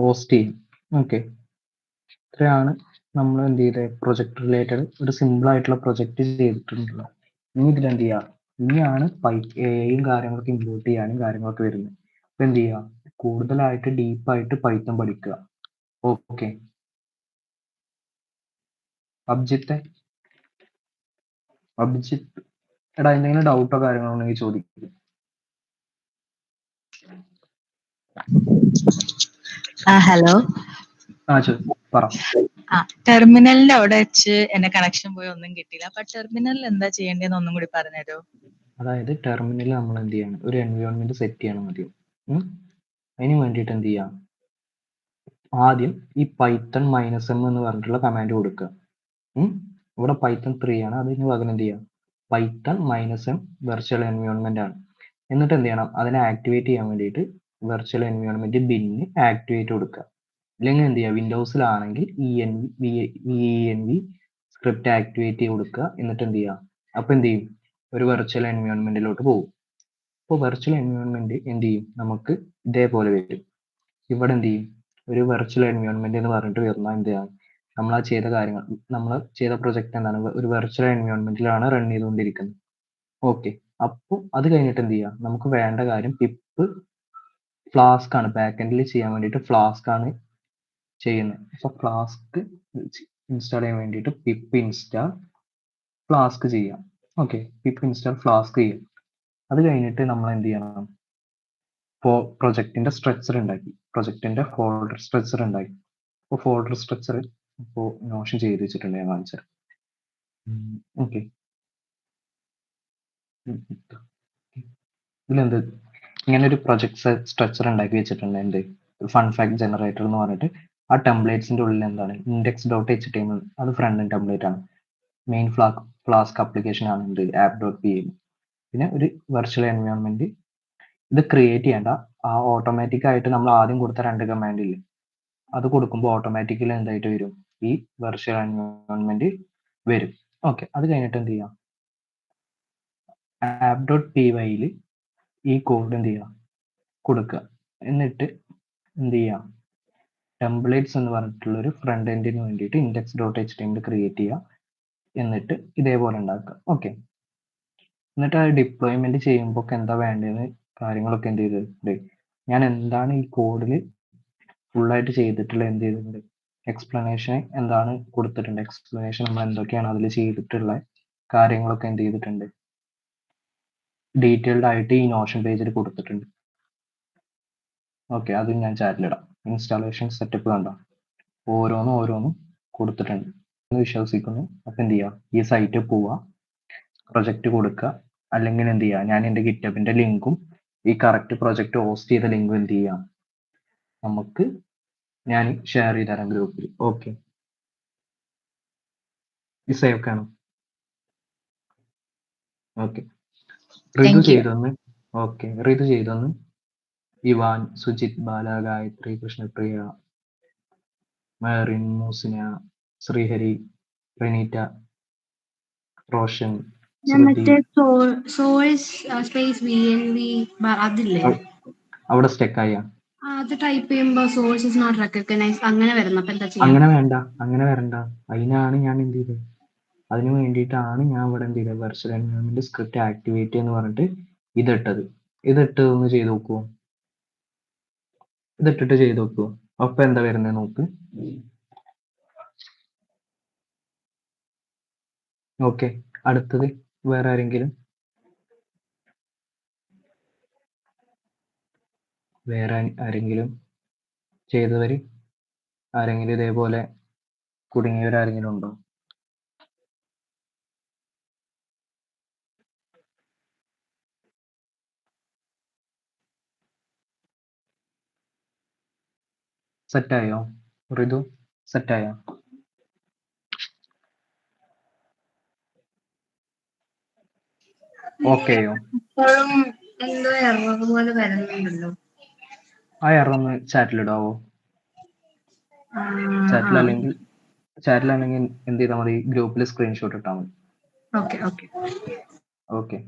ഹോസ്റ്റ് ചെയ്യും. ഓക്കെ, ഇത്രയാണ് നമ്മൾ എന്ത് ചെയ്തത്, പ്രൊജക്ട് റിലേറ്റഡ് ഒരു സിമ്പിൾ ആയിട്ടുള്ള പ്രൊജക്ട് ചെയ്തിട്ടുണ്ടല്ലോ. ഇനി ഇതിൽ എന്ത് ചെയ്യുക, ഇനിയാണ് എയും കാര്യങ്ങളൊക്കെ ഇമ്പോർട്ട് ചെയ്യാനും കാര്യങ്ങളൊക്കെ വരുന്നത്. അപ്പൊ എന്ത് ചെയ്യുക, കൂടുതലായിട്ട് ഡീപ്പായിട്ട് പൈത്തൺ പഠിക്കുക. ഓക്കെ, അഭിജിത്ത് എടാ, എന്തെങ്കിലും ഡൗട്ടോ കാര്യങ്ങളോ ഉണ്ടെങ്കിൽ ചോദിക്കും. ഹലോ, പറ. ടെർമിനലിന്റെ അവിടെ വെച്ച് എന്റെ കണക്ഷൻ പോയി ഒന്നും കിട്ടിയില്ല. അപ്പൊ ടെർമിനലിൽ എന്താ ചെയ്യേണ്ടതെന്ന് ഒന്നും കൂടി പറഞ്ഞുതരോ? അതായത് ടെർമിനലിൽ നമ്മൾ എന്ത് ചെയ്യണം, ഒരു എൻവയോൺമെന്റ് സെറ്റ് ചെയ്യണം ആദ്യം. അതിന് വേണ്ടിയിട്ട് എന്ത് ചെയ്യാം, ആദ്യം ഈ പൈത്തൺ -m എന്ന് പറഞ്ഞിട്ടുള്ള കമാൻഡ് കൊടുക്കുക. ഇവിടെ പൈത്തൺ 3 ആണ്, അതിന് പകരം എന്ത് ചെയ്യാം, പൈത്തൺ -m വെർച്വൽ എൻവയോൺമെന്റ് ആണ്. എന്നിട്ട് എന്ത് ചെയ്യണം, അതിനെ ആക്ടിവേറ്റ് ചെയ്യാൻ വേണ്ടിയിട്ട് വെർച്വൽ എൻവയോൺമെന്റ് ബിന്ന് ആക്ടിവേറ്റ് കൊടുക്കുക. അല്ലെങ്കിൽ എന്ത് ചെയ്യുക, വിൻഡോസിലാണെങ്കിൽ env സ്ക്രിപ്റ്റ് ആക്ടിവേറ്റ് ചെയ്ത് കൊടുക്കുക. എന്നിട്ട് എന്ത് ചെയ്യുക, അപ്പോൾ എന്ത് ചെയ്യും, ഒരു വെർച്വൽ എൻവയോൺമെന്റിലോട്ട് പോകും. അപ്പോൾ വെർച്വൽ എൻവയോൺമെന്റ് എന്ത് ചെയ്യും, നമുക്ക് ഇതേപോലെ വരും. ഇവിടെ എന്ത് ചെയ്യും, ഒരു വെർച്വൽ എൻവയോൺമെന്റ് എന്ന് പറഞ്ഞിട്ട് വരുന്ന എന്ത് ചെയ്യാം, നമ്മൾ ആ ചെയ്ത കാര്യങ്ങൾ, നമ്മൾ ചെയ്ത പ്രൊജക്ട് എന്താണ്, ഒരു വെർച്വൽ എൻവയോൺമെന്റിലാണ് റൺ ചെയ്തുകൊണ്ടിരിക്കുന്നത്. ഓക്കെ, അപ്പോൾ അത് കഴിഞ്ഞിട്ട് എന്ത് ചെയ്യാം, നമുക്ക് വേണ്ട കാര്യം പിപ്പ് ഫ്ലാസ്ക് ആണ്, ബാക്ക് എൻഡിൽ ചെയ്യാൻ വേണ്ടിയിട്ട് ഫ്ലാസ്ക് ആണ് ചെയ്യുന്നത്. അപ്പോൾ ഫ്ലാസ്ക് ഇൻസ്റ്റാൾ ചെയ്യാൻ വേണ്ടിയിട്ട് പിപ്പ് ഇൻസ്റ്റാൾ ഫ്ലാസ്ക് ചെയ്യാം. ഓക്കെ, പിപ്പ് ഇൻസ്റ്റാൾ ഫ്ലാസ്ക് ചെയ്യാം. അത് കഴിഞ്ഞിട്ട് നമ്മൾ എന്ത് ചെയ്യണം, ഇപ്പോൾ പ്രൊജക്റ്റിന്റെ സ്ട്രക്ചർ ഉണ്ടാക്കി, പ്രൊജക്റ്റിന്റെ ഫോൾഡർ സ്ട്രക്ചർ ഉണ്ടാക്കി. അപ്പോൾ ഫോൾഡർ സ്ട്രക്ചർ ഇപ്പോൾ നോഷൻ ചെയ്ത് വെച്ചിട്ടുണ്ട്, ഞാൻ കാണിച്ചത്. ഓക്കെ, ഇതിലെന്ത്, ഇങ്ങനെ ഒരു പ്രൊജക്ട് സ്ട്രക്ചർ ഉണ്ടാക്കി വെച്ചിട്ടുണ്ട്. എന്ത്, ഫൺ ഫാക്ട് ജനറേറ്റർ എന്ന് പറഞ്ഞിട്ട് ആ ടെംപ്ലേറ്റ്സിന്റെ ഉള്ളിൽ എന്താണ്, index.html, അത് ഫ്രണ്ട് എൻഡ് ടെംപ്ലേറ്റ് ആണ്. മെയിൻ ഫ്ലാസ്ക് ആപ്ലിക്കേഷൻ ആണ് എന്ത്, app.py. പിന്നെ ഒരു വെർച്വൽ എൻവയോൺമെന്റ്, ഇത് ക്രിയേറ്റ് ചെയ്യേണ്ട, ആ ഓട്ടോമാറ്റിക് ആയിട്ട് നമ്മൾ ആദ്യം കൊടുത്ത 2 കമാൻഡ് ഇല്ലേ, അത് കൊടുക്കുമ്പോൾ ഓട്ടോമാറ്റിക്കലി എന്തായിട്ട് വരും, ഈ വെർച്വൽ എൻവയോൺമെന്റ് വരും. ഓക്കെ, അത് കഴിഞ്ഞിട്ട് എന്ത് ചെയ്യാം, app.py ഈ കോഡ് എന്ത് ചെയ്യുക, കൊടുക്കുക. എന്നിട്ട് എന്ത് ചെയ്യാം, ടെംപ്ലേറ്റ്സ് എന്ന് പറഞ്ഞിട്ടുള്ള ഒരു ഫ്രണ്ട് എൻഡിന് വേണ്ടിയിട്ട് index.html ക്രിയേറ്റ് ചെയ്യുക. എന്നിട്ട് ഇതേപോലെ ഉണ്ടാക്കുക. ഓക്കെ, എന്നിട്ട് ആ ഡിപ്ലോയ്മെന്റ് ചെയ്യുമ്പോൾ എന്താ വേണ്ടതെന്ന് കാര്യങ്ങളൊക്കെ എന്ത് ചെയ്തിട്ടുണ്ട്, ഞാൻ എന്താണ് ഈ കോഡിൽ ഫുള്ളായിട്ട് ചെയ്തിട്ടുള്ള എന്ത് ചെയ്തിട്ടുണ്ട്, എക്സ്പ്ലനേഷൻ എന്താണ് കൊടുത്തിട്ടുണ്ട്, എക്സ്പ്ലനേഷൻ നമ്മൾ എന്തൊക്കെയാണ് അതിൽ ചെയ്തിട്ടുള്ള കാര്യങ്ങളൊക്കെ എന്ത് ചെയ്തിട്ടുണ്ട്, ഡീറ്റെയിൽഡ് ആയിട്ട് ഈ നോഷൻ പേജിൽ കൊടുത്തിട്ടുണ്ട്. ഓക്കെ, അത് ഞാൻ ചാറ്റിലിടാം. ഇൻസ്റ്റാളേഷൻ സെറ്റപ്പ് കണ്ടോ, ഓരോന്നും കൊടുത്തിട്ടുണ്ട് എന്ന് വിശ്വസിക്കുന്നു. അപ്പം എന്ത് ചെയ്യുക, ഈ സൈറ്റിൽ പോവുക, പ്രൊജക്റ്റ് കൊടുക്കുക, അല്ലെങ്കിൽ എന്ത് ചെയ്യുക, ഞാൻ എൻ്റെ ഗിറ്റബിൻ്റെ ലിങ്കും ഈ കറക്റ്റ് പ്രൊജക്റ്റ് ഹോസ്റ്റ് ചെയ്ത ലിങ്കും എന്ത് ചെയ്യാം, നമുക്ക് ഞാൻ ഷെയർ ചെയ്ത് തരാം ഗ്രൂപ്പിൽ. ഓക്കെ, ഈ സേവ് കാണും. ഓക്കെ, റിതു ചെയ്തൊന്ന്. ഓക്കെ, റിതു ചെയ്തൊന്ന്. Ivan, Sujith, Bala, Gayathri, Krishnapriya, Merin, Moosina, Sreehari, Reneeta, Roshan, source space VNV അതില്ലേ, അവിടെ സ്റ്റെക്കായ അത് ടൈപ്പ് ചെയ്യുമ്പോ സോഴ്സ് ഇസ് നോട്ട് റെക്കഗ്നൈസ് അങ്ങനെ വരുന്നു. അപ്പൊ എന്താ ചെയ്യാ? അങ്ങനെ വരണ്ട. അതിനാണ് ഞാൻ എന്ത് ചെയ്തത്, അതിന് വേണ്ടിയിട്ടാണ് ഞാൻ ഇവിടെ എന്ത് ചെയ്തത്, വെർച്വൽ എൻവയോൺമെന്റ് സ്ക്രിപ്റ്റ് ആക്ടിവേറ്റ് എന്ന് പറഞ്ഞിട്ട് ഇതിട്ട് ഒന്ന് ചെയ്ത് നോക്കുമോ? ഇതിട്ടിട്ട് ചെയ്ത് നോക്കുമോ? അപ്പൊ എന്താ വരുന്നത് നോക്ക്. ഓക്കെ, അടുത്തത് വേറെ ആരെങ്കിലും ചെയ്തവര്, ആരെങ്കിലും ഇതേപോലെ കുടുങ്ങിയവരാരെങ്കിലും ഉണ്ടോ? സെറ്റായോ ഋതു? സെറ്റായോ? ഓക്കെയോ? ഇപ്പോഴും എന്തോ എറർ പോലെ വരുന്നുണ്ടല്ലോ. ആ എറർ ചാറ്റിലിടാവോ? ചാറ്റിലാണെങ്കിൽ എന്ത് ചെയ്താൽ മതി, ഗ്രൂപ്പിൽ സ്ക്രീൻഷോട്ട് ഇട്ടാൽ മതി. ഓക്കെ.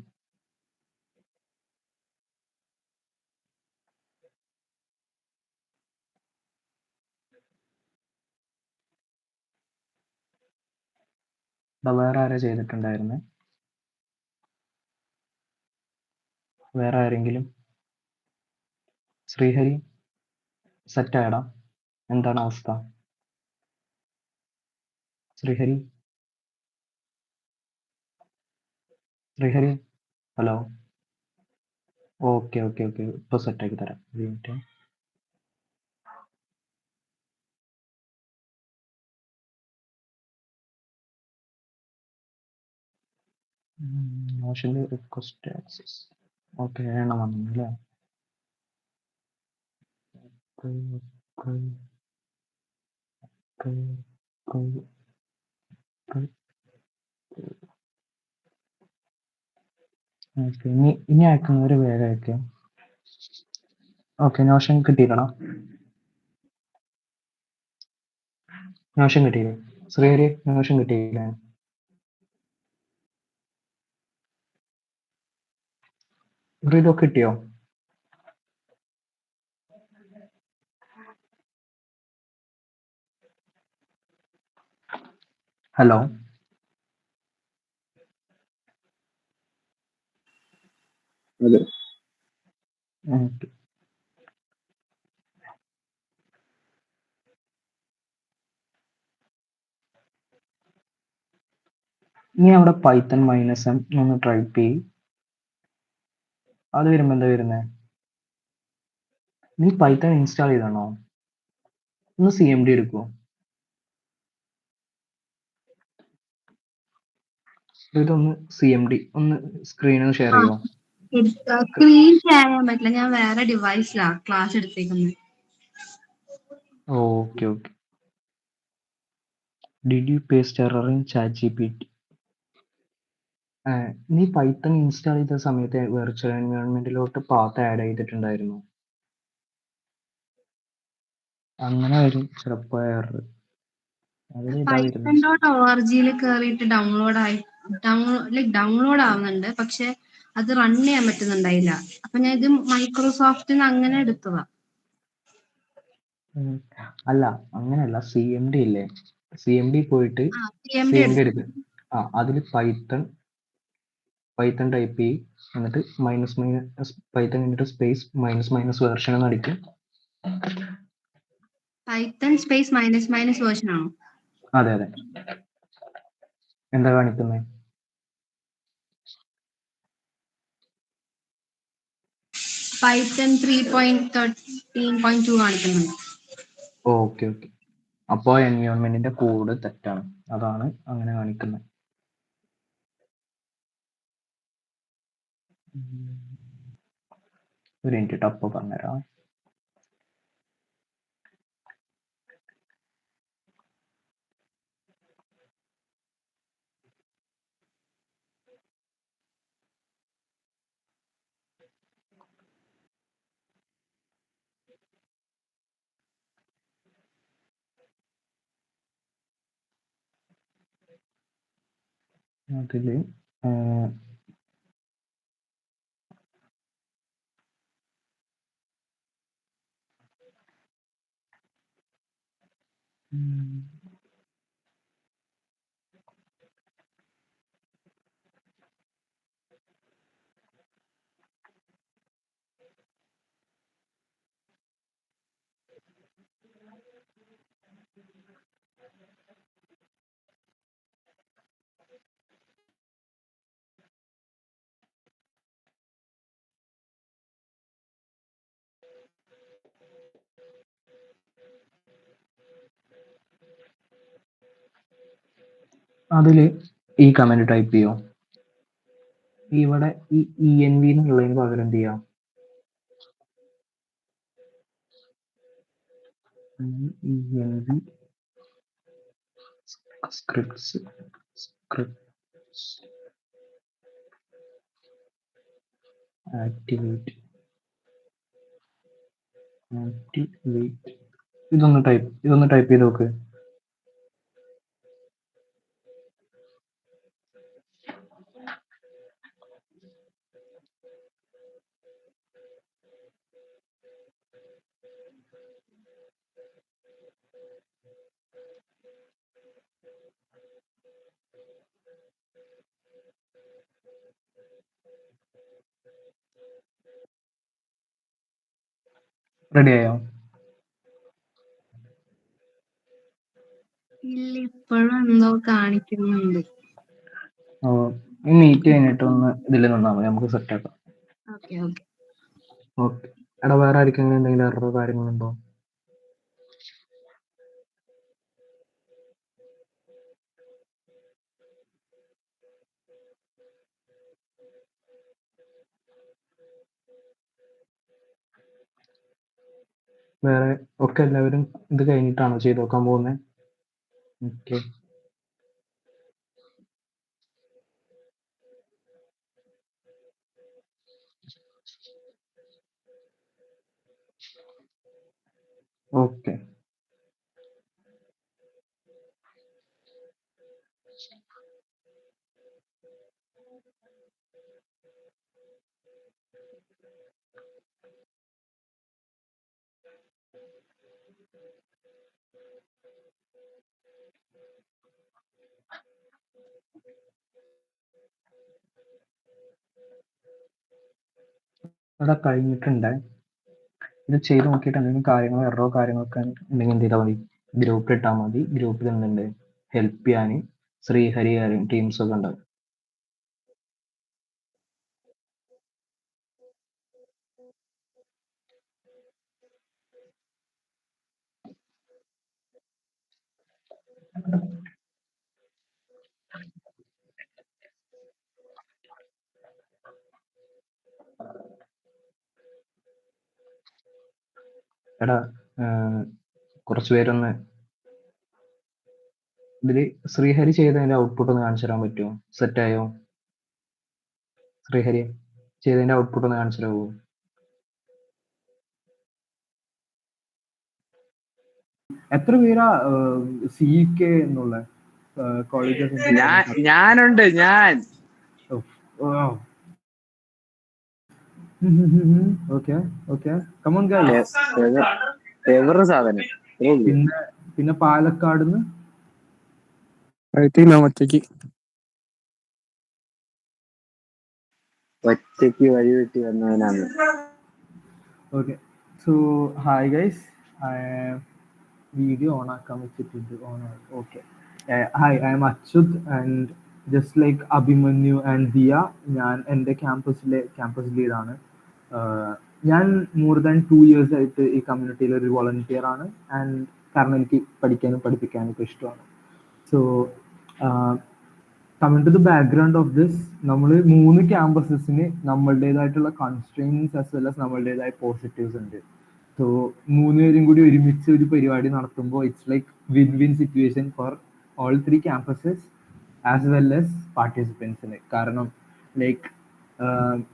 വേറെ ആരാ ചെയ്തിട്ടുണ്ടായിരുന്നേ? വേറെ ആരെങ്കിലും? ശ്രീഹരി സെറ്റായടാ? എന്താണ് അവസ്ഥ ശ്രീഹരി? ഹലോ. ഓക്കെ, ഇപ്പൊ സെറ്റാക്കി തരാം. ഒരു മിനിറ്റ്. മോഷന്റെ റിക്വസ്റ്റ് ആക്സസ്. ഓക്കെ, എണ്ണം വന്നു അല്ലേ? ഇനി അയക്കുന്നവര് വേഗം അയക്കാം. Okay, Notion കിട്ടിയില്ലടാ. നോഷൻ കിട്ടിയില്ലേ ശ്രീഹരി? നോഷൻ കിട്ടിയില്ലേ? ഇതൊക്കെ കിട്ടിയോ? ഹലോ. അതെ. ഓക്കെ. ഇനി അവിടെ പൈത്തൺ -m ഒന്ന് ടൈപ്പ് ചെയ്യും. അത് വരുമ്പോ എന്താ വരുന്നേ? നീ പൈത്തൺ ഇൻസ്റ്റാൾ ചെയ്താണോ? ഒന്ന് CMD എടുക്കുമോ? ഇതൊന്ന് CMD ഒന്ന് സ്ക്രീൻ ഒന്ന് ഷെയർ ചെയ്യുമോ? സ്ക്രീൻ ഷെയർ ചെയ്യാൻ പറ്റില്ല, ഞാൻ വേറെ ഡിവൈസിലാ ക്ലാസ് എടുത്തേക്കുന്നത്. Okay. Did you paste error in ChatGPT? നീ പൈത്തൺ ഇൻസ്റ്റാൾ ചെയ്ത സമയത്ത് വെർച്വൽ എൻവയോൺമെന്റിലോട്ട് പാത്ത് ആഡ് ചെയ്തിട്ടുണ്ടായിരുന്നു. അങ്ങനെ വരും ചിലപ്പോ എറർ. python.org കയറിയിട്ട് ഡൗൺലോഡ് ആവുന്നുണ്ട്, പക്ഷെ അത് റൺ ചെയ്യാൻ പറ്റുന്നുണ്ടായില്ല. അപ്പൊ ഞാൻ ഇത് മൈക്രോസോഫ്റ്റിന്ന് അങ്ങനെ എടുത്തതാ. അല്ല, അങ്ങനെയല്ല. CMD ഇല്ലേ, CMD പോയിട്ട് CMD CMD എടുക്കുക. അതിൽ പൈത്തൺ ടൈപ്പ് ചെയ്യും, എന്നിട്ട് പൈത്തൺ സ്പേസ് മൈനസ് വേർഷൻ എന്ന് അടിക്കും. പൈത്തൺ സ്പേസ് മൈനസ് വേർഷൻ ആണോ? അതെ. എന്താ കാണിക്കുന്നത്? പൈത്തൺ 3.13.2 കാണിക്കുന്നുണ്ട്. ഓക്കെ. അപ്പോൾ എൻവയോൺമെന്റിന്റെ കോഡ് തെറ്റാണ്, അതാണ് അങ്ങനെ കാണിക്കുന്നത്. ഒരു മിനിറ്റ് അപ്പൊ പറഞ്ഞുതരാം. അതില് അതില് ഈ കമന്റ് ടൈപ്പ് ചെയ്യോ. ഇവിടെ ഈ ENV എന്നുള്ളതിന് പകരം എന്ത് ചെയ്യാം, ENV സ്ക്രിപ്റ്റ്സ് ആക്ടിവേറ്റ് ഇതൊന്ന് ടൈപ്പ് ചെയ്ത് നോക്ക്. റെഡി ആയോ? ഇല്ല, ഇപ്പോഴും എന്തോ കാണിക്കുന്നുണ്ട്. ഈ മീറ്റ് കഴിഞ്ഞിട്ട് ഒന്ന് ഇതിൽ നിന്നാ മതി, നമുക്ക് സെറ്റ് ആക്കാം. Okay okay. ഓക്കെ. എടാ വേറെ ആർക്കെങ്കിലും എന്തെങ്കിലും എററോ കാര്യങ്ങളുണ്ടോ? വേറെ ഒക്കെ എല്ലാവരും ഇത് കഴിഞ്ഞിട്ടാണോ ചെയ്ത് നോക്കാൻ പോകുന്നത്? ഓക്കെ. ഓക്കെ. ഇവിടെ കഴിഞ്ഞിട്ടുണ്ട്. ഇത് ചെയ്ത് നോക്കിയിട്ട് എന്തെങ്കിലും കാര്യങ്ങളോ എററോ കാര്യങ്ങളൊക്കെ ഉണ്ടെങ്കിൽ എന്ത് ചെയ്താൽ മതി, ഗ്രൂപ്പിൽ ഇട്ടാൽ മതി. ഗ്രൂപ്പിൽ എന്തുണ്ട്, ഹെൽപ്പ് ചെയ്യാൻ ശ്രീഹരി ടീംസ് ഒക്കെ ഉണ്ടാവും. എടാ കുറച്ച് പേരൊന്ന് ഇതില് ശ്രീഹരി ചെയ്തതിന്റെ ഔട്ട്പുട്ട് ഒന്ന് കാണിച്ചു തരാൻ പറ്റുമോ? സെറ്റായോ? ശ്രീഹരി ചെയ്തതിന്റെ ഔട്ട്പുട്ട് ഒന്ന് കാണിച്ചു തരാമോ? എത്ര പേരാ CK എന്നുള്ള കോളേജസ്? ഞാനുണ്ട്. Okay okay, come on guys. എവറ് സാധനം. പിന്നെ പാലക്കാടുന്ന് ഒറ്റയ്ക്ക് വഴിവെട്ടി വന്നവനാണ്. Okay. So hi guys, video on ആക്കാൻ വെച്ചിട്ടുണ്ട്. Okay. Hi, I am Achyut and just like Abhimanyu and Diya, ഞാൻ എൻ്റെ ക്യാമ്പസ് ലീഡാണ്. ഞാൻ മോർ ദാൻ 2 years ആയിട്ട് ഈ കമ്മ്യൂണിറ്റിയിൽ ഒരു വോളണ്ടിയർ ആണ്. ആൻഡ് കാരണം എനിക്ക് പഠിക്കാനും പഠിപ്പിക്കാനും ഒക്കെ ഇഷ്ടമാണ്. So coming to the background of this, നമ്മൾ 3 ക്യാമ്പസസിന് നമ്മളുടേതായിട്ടുള്ള കൺസ്ട്രെയിൻസ് ആസ് വെൽ ആസ് നമ്മളുടേതായ പോസിറ്റീവ്സ് ഉണ്ട്. സോ 3 പേരും കൂടി ഒരുമിച്ച് ഒരു പരിപാടി നടത്തുമ്പോൾ it's like win win situation for all 3 campuses as well as പാർട്ടിസിപ്പൻസിന്. കാരണം ലൈക്ക്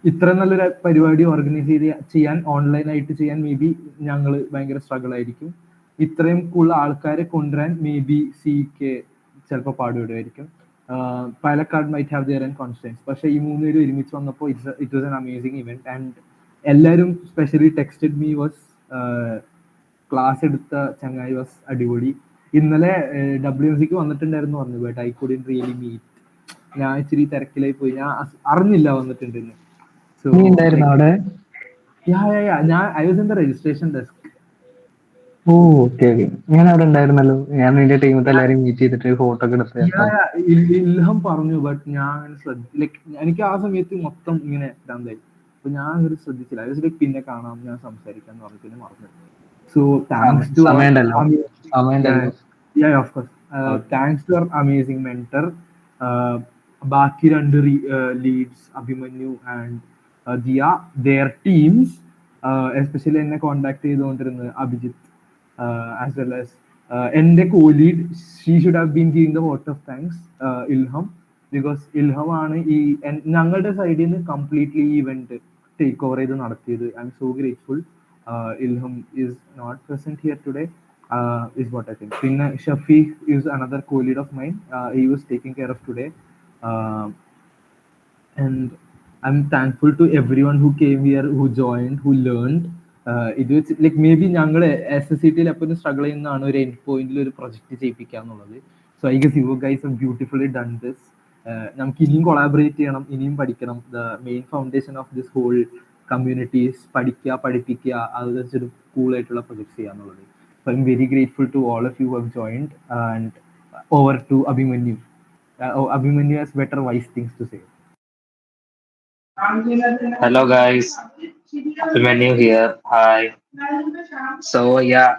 ഇത്ര നല്ലൊരു പരിപാടി ഓർഗനൈസ് ചെയ്യാൻ ഓൺലൈനായിട്ട് ചെയ്യാൻ മേ ബി ഞങ്ങൾ ഭയങ്കര സ്ട്രഗിൾ ആയിരിക്കും. ഇത്രയും കൂടുതൽ ആൾക്കാരെ കൊണ്ടുവരാൻ മേ ബി CK ചിലപ്പോൾ പാടുപെടുമായിരിക്കും. Palakkad might have their own constraints. പക്ഷേ ഈ 3 പേര് ഒരുമിച്ച് വന്നപ്പോൾ it was an amazing event. And എല്ലാവരും specially texted me was class എടുത്ത ചങ്ങായി വാസ് അടിപൊളി. ഇന്നലെ WMCക്ക് വന്നിട്ടുണ്ടായിരുന്നു പറഞ്ഞു, but I couldn't really meet. ഞാൻ ഇച്ചിരി തിരക്കിലായി പോയി, ഞാൻ അറിഞ്ഞില്ല വന്നിട്ടുണ്ടെന്ന്. സോ നീ ഉണ്ടായിരുന്നു അവിടെ? ഞാൻ I was in the registration desk. Oh okay okay, ഞാൻ അവിടെ ഉണ്ടായിരുന്നല്ലോ. ഞാൻ നിന്റെ ടീമത്തെ എല്ലാരും മീറ്റ് ചെയ്തിട്ട് ഫോട്ടോ ഒക്കെ എടുത്തായിരുന്നു. ഇൽഹം പറഞ്ഞു, ബട്ട് ഞാൻ ലൈക്ക് എനിക്ക് ആ സമയത്ത് മൊത്തം ഇങ്ങനെ ഇതായി, അപ്പൊ ഞാൻ ഒരു ശ്രദ്ധിച്ചില്ല. ഐ വാസ് ലൈക്ക് പിന്നെ കാണാം, ഞാൻ സംസാരിക്കാന്ന് പറഞ്ഞു, പിന്നെ മറന്നു. So thanks to thanks to our amazing mentor. ബാക്കി രണ്ട് leads Abhimanyu and Diya, their teams, especially എന്നെ കോണ്ടാക്ട് ചെയ്തുകൊണ്ടിരുന്നത് അഭിജിത്ത്, ആസ് വെൽ ആസ് എന്റെ co-lead. She should have been giving the vote of thanks, Ilham, because Ilham ആണ് ഈ ഞങ്ങളുടെ സൈഡിൽ നിന്ന് കംപ്ലീറ്റ്ലി ഈ ഇവന്റ് ടേക്ക് ഓവർ ചെയ്ത് നടത്തിയത്. I M so grateful. Ilham is not present here today, is what I think. Pinna Shafiq is another co-lead of mine. He was taking care of today. And I'm thankful to everyone who came here, who joined, who learned. ഇത് വെച്ച് like maybe ഞങ്ങൾ SSCT എപ്പോഴും struggle ചെയ്യുന്നതാണ് ഒരു end പോയിന്റിൽ ഒരു project ചെയ്യിപ്പിക്കുക എന്നുള്ളത്. So I guess you guys have beautifully done this. നമുക്ക് ഇനിയും കൊളാബറേറ്റ് ചെയ്യണം, ഇനിയും പഠിക്കണം. The main foundation of this whole communities പഠിക്കുക, പഠിപ്പിക്കുക, അത് വെച്ചൊരു കൂൾ ആയിട്ടുള്ള പ്രൊജക്ട് ചെയ്യുക എന്നുള്ളത്. So I'm very grateful to all of you who have joined. And over to Abhimanyu. Abhimanyu has better wise things to say. Hello guys, Abhimanyu here. Hi. So yeah,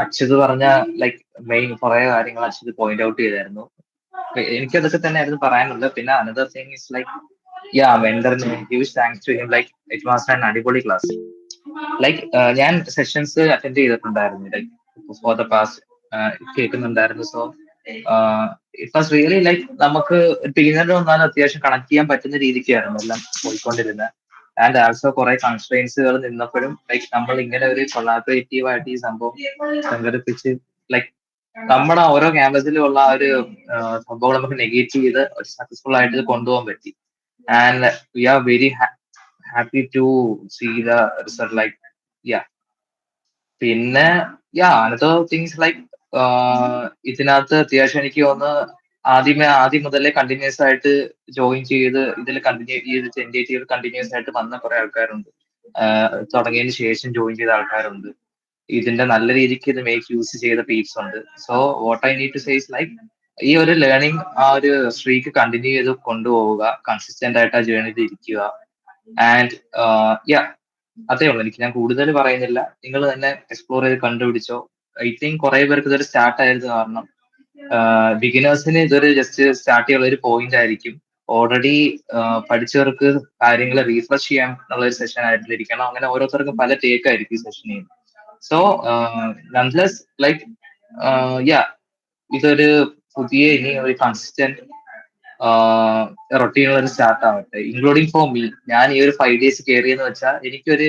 Achyut പറഞ്ഞ like main കുറെ കാര്യങ്ങൾ Achyut point out ചെയ്തായിരുന്നു. എനിക്കതൊക്കെ തന്നെയായിരുന്നു പറയാനുള്ളത്. പിന്നെ another thing is like വെണ്ടറിന് huge thanks to him. Like it was an അടിപൊളി class. Like ഞാൻ സെഷൻസ് അറ്റൻഡ് ചെയ്തിട്ടുണ്ടായിരുന്നു, ലൈക്ക് ഫോർ ദ പാസ്റ്റ് കേൾക്കുന്നുണ്ടായിരുന്നു. So it was really like നമുക്ക് ബിഗിനറിൽ വന്നാലും അത്യാവശ്യം കണക്ട് ചെയ്യാൻ പറ്റുന്ന രീതിക്കായിരുന്നു എല്ലാം പോയിക്കൊണ്ടിരുന്നത്. ആൻഡ് ആൾസോ കുറെ കൺസ്ട്രെയിൻസുകൾ നിന്നപ്പോഴും ലൈക്ക് നമ്മൾ ഇങ്ങനെ ഒരു കൊളാബറേറ്റീവ് ആയിട്ട് ഈ സംഭവം സംഘടിപ്പിച്ച് ലൈക്ക് നമ്മുടെ ഓരോ ക്യാമ്പസിലുള്ള ഒരു സംഭവം നമുക്ക് നെഗേറ്റ് ചെയ്ത് സക്സസ്ഫുൾ ആയിട്ട് കൊണ്ടുപോകാൻ പറ്റി. And we are very happy to see the result. Like പിന്നെ another things like ഇതിനകത്ത് അത്യാവശ്യം എനിക്ക് തോന്നുന്നു ആദ്യം മുതലേ കണ്ടിന്യൂസ് ആയിട്ട് ജോയിൻ ചെയ്ത് ഇതിൽ കണ്ടിന്യൂസ് ആയിട്ട് വന്ന കുറെ ആൾക്കാരുണ്ട്. തുടങ്ങിയതിന് ശേഷം ജോയിൻ ചെയ്ത ആൾക്കാരുണ്ട്. ഇതിന്റെ നല്ല രീതിക്ക് ഇത് മേക്ക് യൂസ് ചെയ്ത പീപ്സ് ഉണ്ട്. So what I need to say is like ഈ ഒരു ലേണിംഗ് ആ ഒരു സ്ട്രീക്ക് കണ്ടിന്യൂ ചെയ്ത് കൊണ്ടുപോവുക, കൺസിസ്റ്റന്റ് ആയിട്ട് ആ ജേണിയിൽ ഇരിക്കുക. ആൻഡ് അതേ ഉള്ളൂ. ഞാൻ കൂടുതൽ പറയുന്നില്ല, നിങ്ങൾ തന്നെ എക്സ്പ്ലോർ ചെയ്ത് കണ്ടുപിടിച്ചോ. ഐ തിങ്ക് കുറെ പേർക്ക് ഇതൊരു സ്റ്റാർട്ട് ആയത് കാരണം ബിഗിനേഴ്സിന് ഇതൊരു ജസ്റ്റ് സ്റ്റാർട്ട് ചെയ്യാനുള്ള ഒരു പോയിന്റ് ആയിരിക്കും. ഓൾറെഡി പഠിച്ചവർക്ക് കാര്യങ്ങൾ റീഫ്രഷ് ചെയ്യാൻ ഉള്ള ഒരു സെഷൻ ആയിട്ടിരിക്കണം. അങ്ങനെ ഓരോരുത്തർക്കും പല ടേക്ക് ആയിരിക്കും ഈ സെഷൻ ചെയ്യുന്നത്. സോ നൺലെസ് ലൈക്ക് ഇതൊരു പുതിയ ഇനി ഒരു കൺസിസ്റ്റന്റ് റൊട്ടീനുകൾ സ്റ്റാർട്ട് ആവട്ടെ, ഇൻക്ലൂഡിങ് ഫോർ മീ. ഞാൻ ഈ ഒരു 5 days കയറിയെന്ന് വെച്ചാൽ എനിക്കൊരു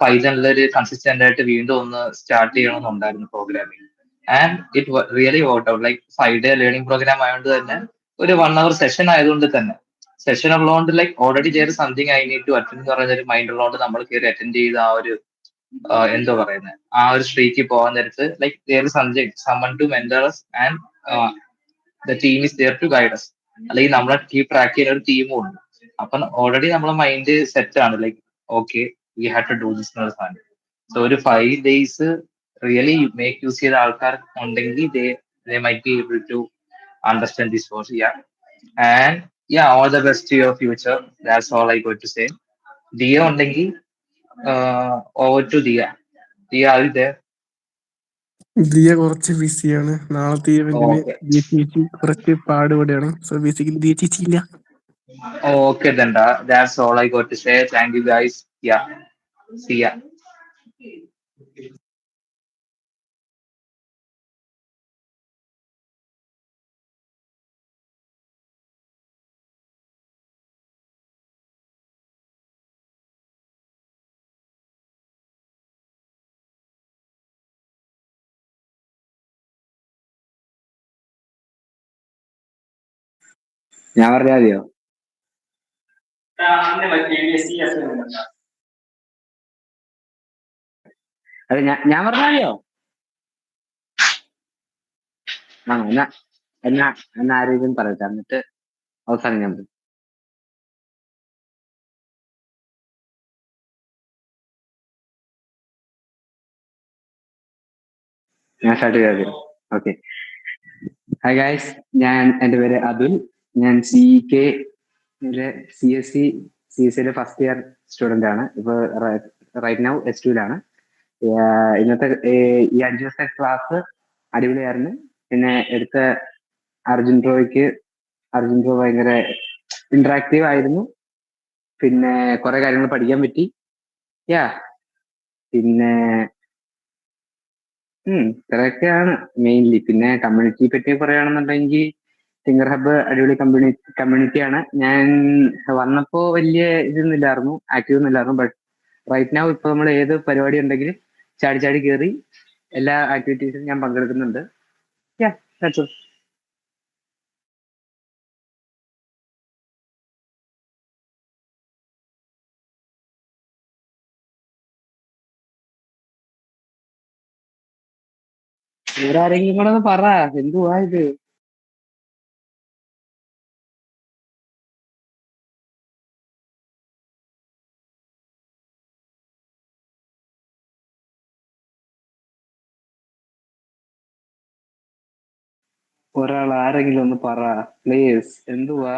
പൈതണിലൊരു കൺസിസ്റ്റന്റ് ആയിട്ട് വീണ്ടും ഒന്ന് സ്റ്റാർട്ട് ചെയ്യണമെന്നുണ്ടായിരുന്നു programming. And it really work out. Like 5 day learning program ആയതുകൊണ്ട് തന്നെ ഒരു 1 hour സെഷൻ ആയതുകൊണ്ട് തന്നെ സെഷൻ ഉള്ളതുകൊണ്ട് ലൈക്ക് ഓൾറെഡി ചെയ്ത something I need to attend എന്ന് പറയുന്ന ഒരു മൈൻഡ് ഉള്ളതുകൊണ്ട് നമ്മൾ കയറി അറ്റൻഡ് ചെയ്ത ആ ഒരു എന്തോ പറയുന്നത് ആ ഒരു സ്ട്രീക്കിൽ പോകാൻ നേരത്ത് like there is someone to mentor us and the team is there to guide us. അല്ലെങ്കിൽ നമ്മളെ ട്രാക്ക് ചെയ്യുന്ന ഒരു ടീമും ഉണ്ട്. അപ്പം ഓൾറെഡി നമ്മളെ മൈൻഡ് സെറ്റ് ആണ്, like okay we have to do this എന്നുള്ള സാധനം. സോ ഒരു 5 days റിയലി മേക്ക് യൂസ് ചെയ്ത ആൾക്കാർ ഉണ്ടെങ്കിൽ they might be able to understand this course. And all the best to your future. That's all I got to say. Dia ഉണ്ടെങ്കിൽ over to Dia. Dia, are you there? Diya കുറച്ച് ബിസിയാണ്. നാളത്തെ ഇവന്റിന് ദിയ ചേച്ചി കുറച്ച് പാടുപെടുകയാണ്. So basically Diya ചേച്ചി ഇല്ല. Okay then, that's all I got to say. Thank you guys. See ya. ഞാൻ പറഞ്ഞാൽ മതിയോ? അതെ, ഞാൻ പറഞ്ഞാൽ മതിയോ? എന്നാ എന്നാ എന്നാ ആരെങ്കിലും പറയട്ടെ, എന്നിട്ട് അവസാനം ഞാൻ പറയും. ഞാൻ സ്റ്റാർട്ട് ചെയ്തത്. ഓക്കെ. ഹായ് ഗായ്സ്, എൻ്റെ പേര് അതുൽ. ഞാൻ CK CSE first year student ആണ്. ഇപ്പൊ റൈറ്റ് നൗ S2-ലാണ്. ഇന്നത്തെ ഈ 5 ദിവസത്തെ ക്ലാസ് അടിപൊളിയായിരുന്നു. പിന്നെ എടുത്ത അർജുൻ ബ്രോ ഭയങ്കര ഇന്ററാക്റ്റീവ് ആയിരുന്നു. പിന്നെ കുറെ കാര്യങ്ങൾ പഠിക്കാൻ പറ്റി. യാ, പിന്നെ ഇത്രയൊക്കെയാണ് മെയിൻലി. പിന്നെ കമ്മ്യൂണിറ്റിയെ പറ്റി പറയുകയാണെന്നുണ്ടെങ്കിൽ സിംഗർ ഹബ്ബ് അടിപൊളി കമ്മ്യൂണിറ്റിയാണ്. ഞാൻ വന്നപ്പോ വലിയ ഇതൊന്നുമില്ലായിരുന്നു, ആക്റ്റീവ് ഒന്നുമില്ലായിരുന്നു. ബട്ട് റൈറ്റ് നൗ ഇപ്പൊ നമ്മൾ ഏത് പരിപാടി ഉണ്ടെങ്കിലും ചാടി ചാടി കയറി എല്ലാ ആക്ടിവിറ്റീസിലും ഞാൻ പങ്കെടുക്കുന്നുണ്ട്. യാ, ദാറ്റ്സ് ഓൾ. വേറെ ആരെങ്കിലും കൂടെ ഒന്ന് പറ, എന്തുവാ ഇത്? ഒരാൾ ആരെങ്കിലും ഒന്ന് പറ പ്ലീസ്, എന്തുവാ?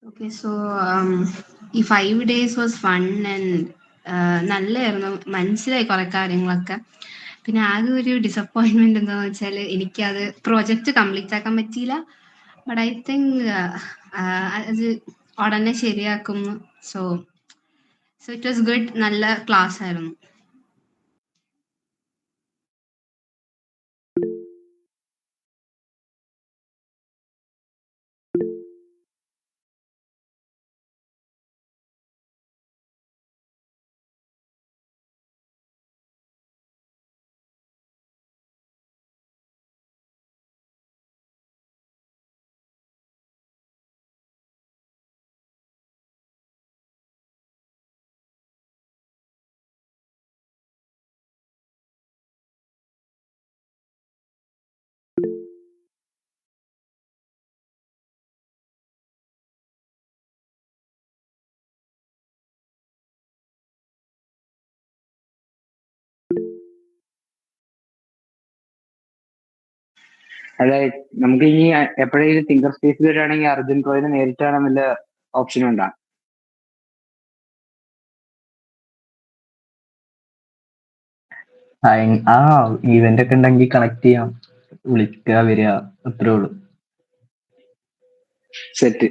Okay, so ഈ 5 days was fun and നല്ലായിരുന്നു, മനസ്സിലായി കുറെ കാര്യങ്ങളൊക്കെ. പിന്നെ ആകെ ഒരു ഡിസപ്പോയിന്റ്മെന്റ് എന്താന്ന് വെച്ചാൽ എനിക്കത് പ്രോജക്റ്റ് കംപ്ലീറ്റ് ആക്കാൻ പറ്റിയില്ല. ബട്ട് ഐ തിങ്ക് അത് ഉടനെ ശരിയാക്കും. So it was good. നല്ല ക്ലാസ് ആയിരുന്നു. അതായത് നമുക്ക് ഇനി എപ്പോഴെങ്കിലും തിങ്കർ സ്പേസ് വരികയാണെങ്കിൽ അർജുൻ ബ്രോയിനെ നേരിട്ട് കാണാൻ വല്ല ഓപ്ഷൻ ഉണ്ടോ? ഈവന്റ് ഒക്കെ ഉണ്ടെങ്കിൽ കണക്ട് ചെയ്യാം, വിളിക്കുക, വരിക, അത്രേ ഉള്ളൂ. സെറ്റ്.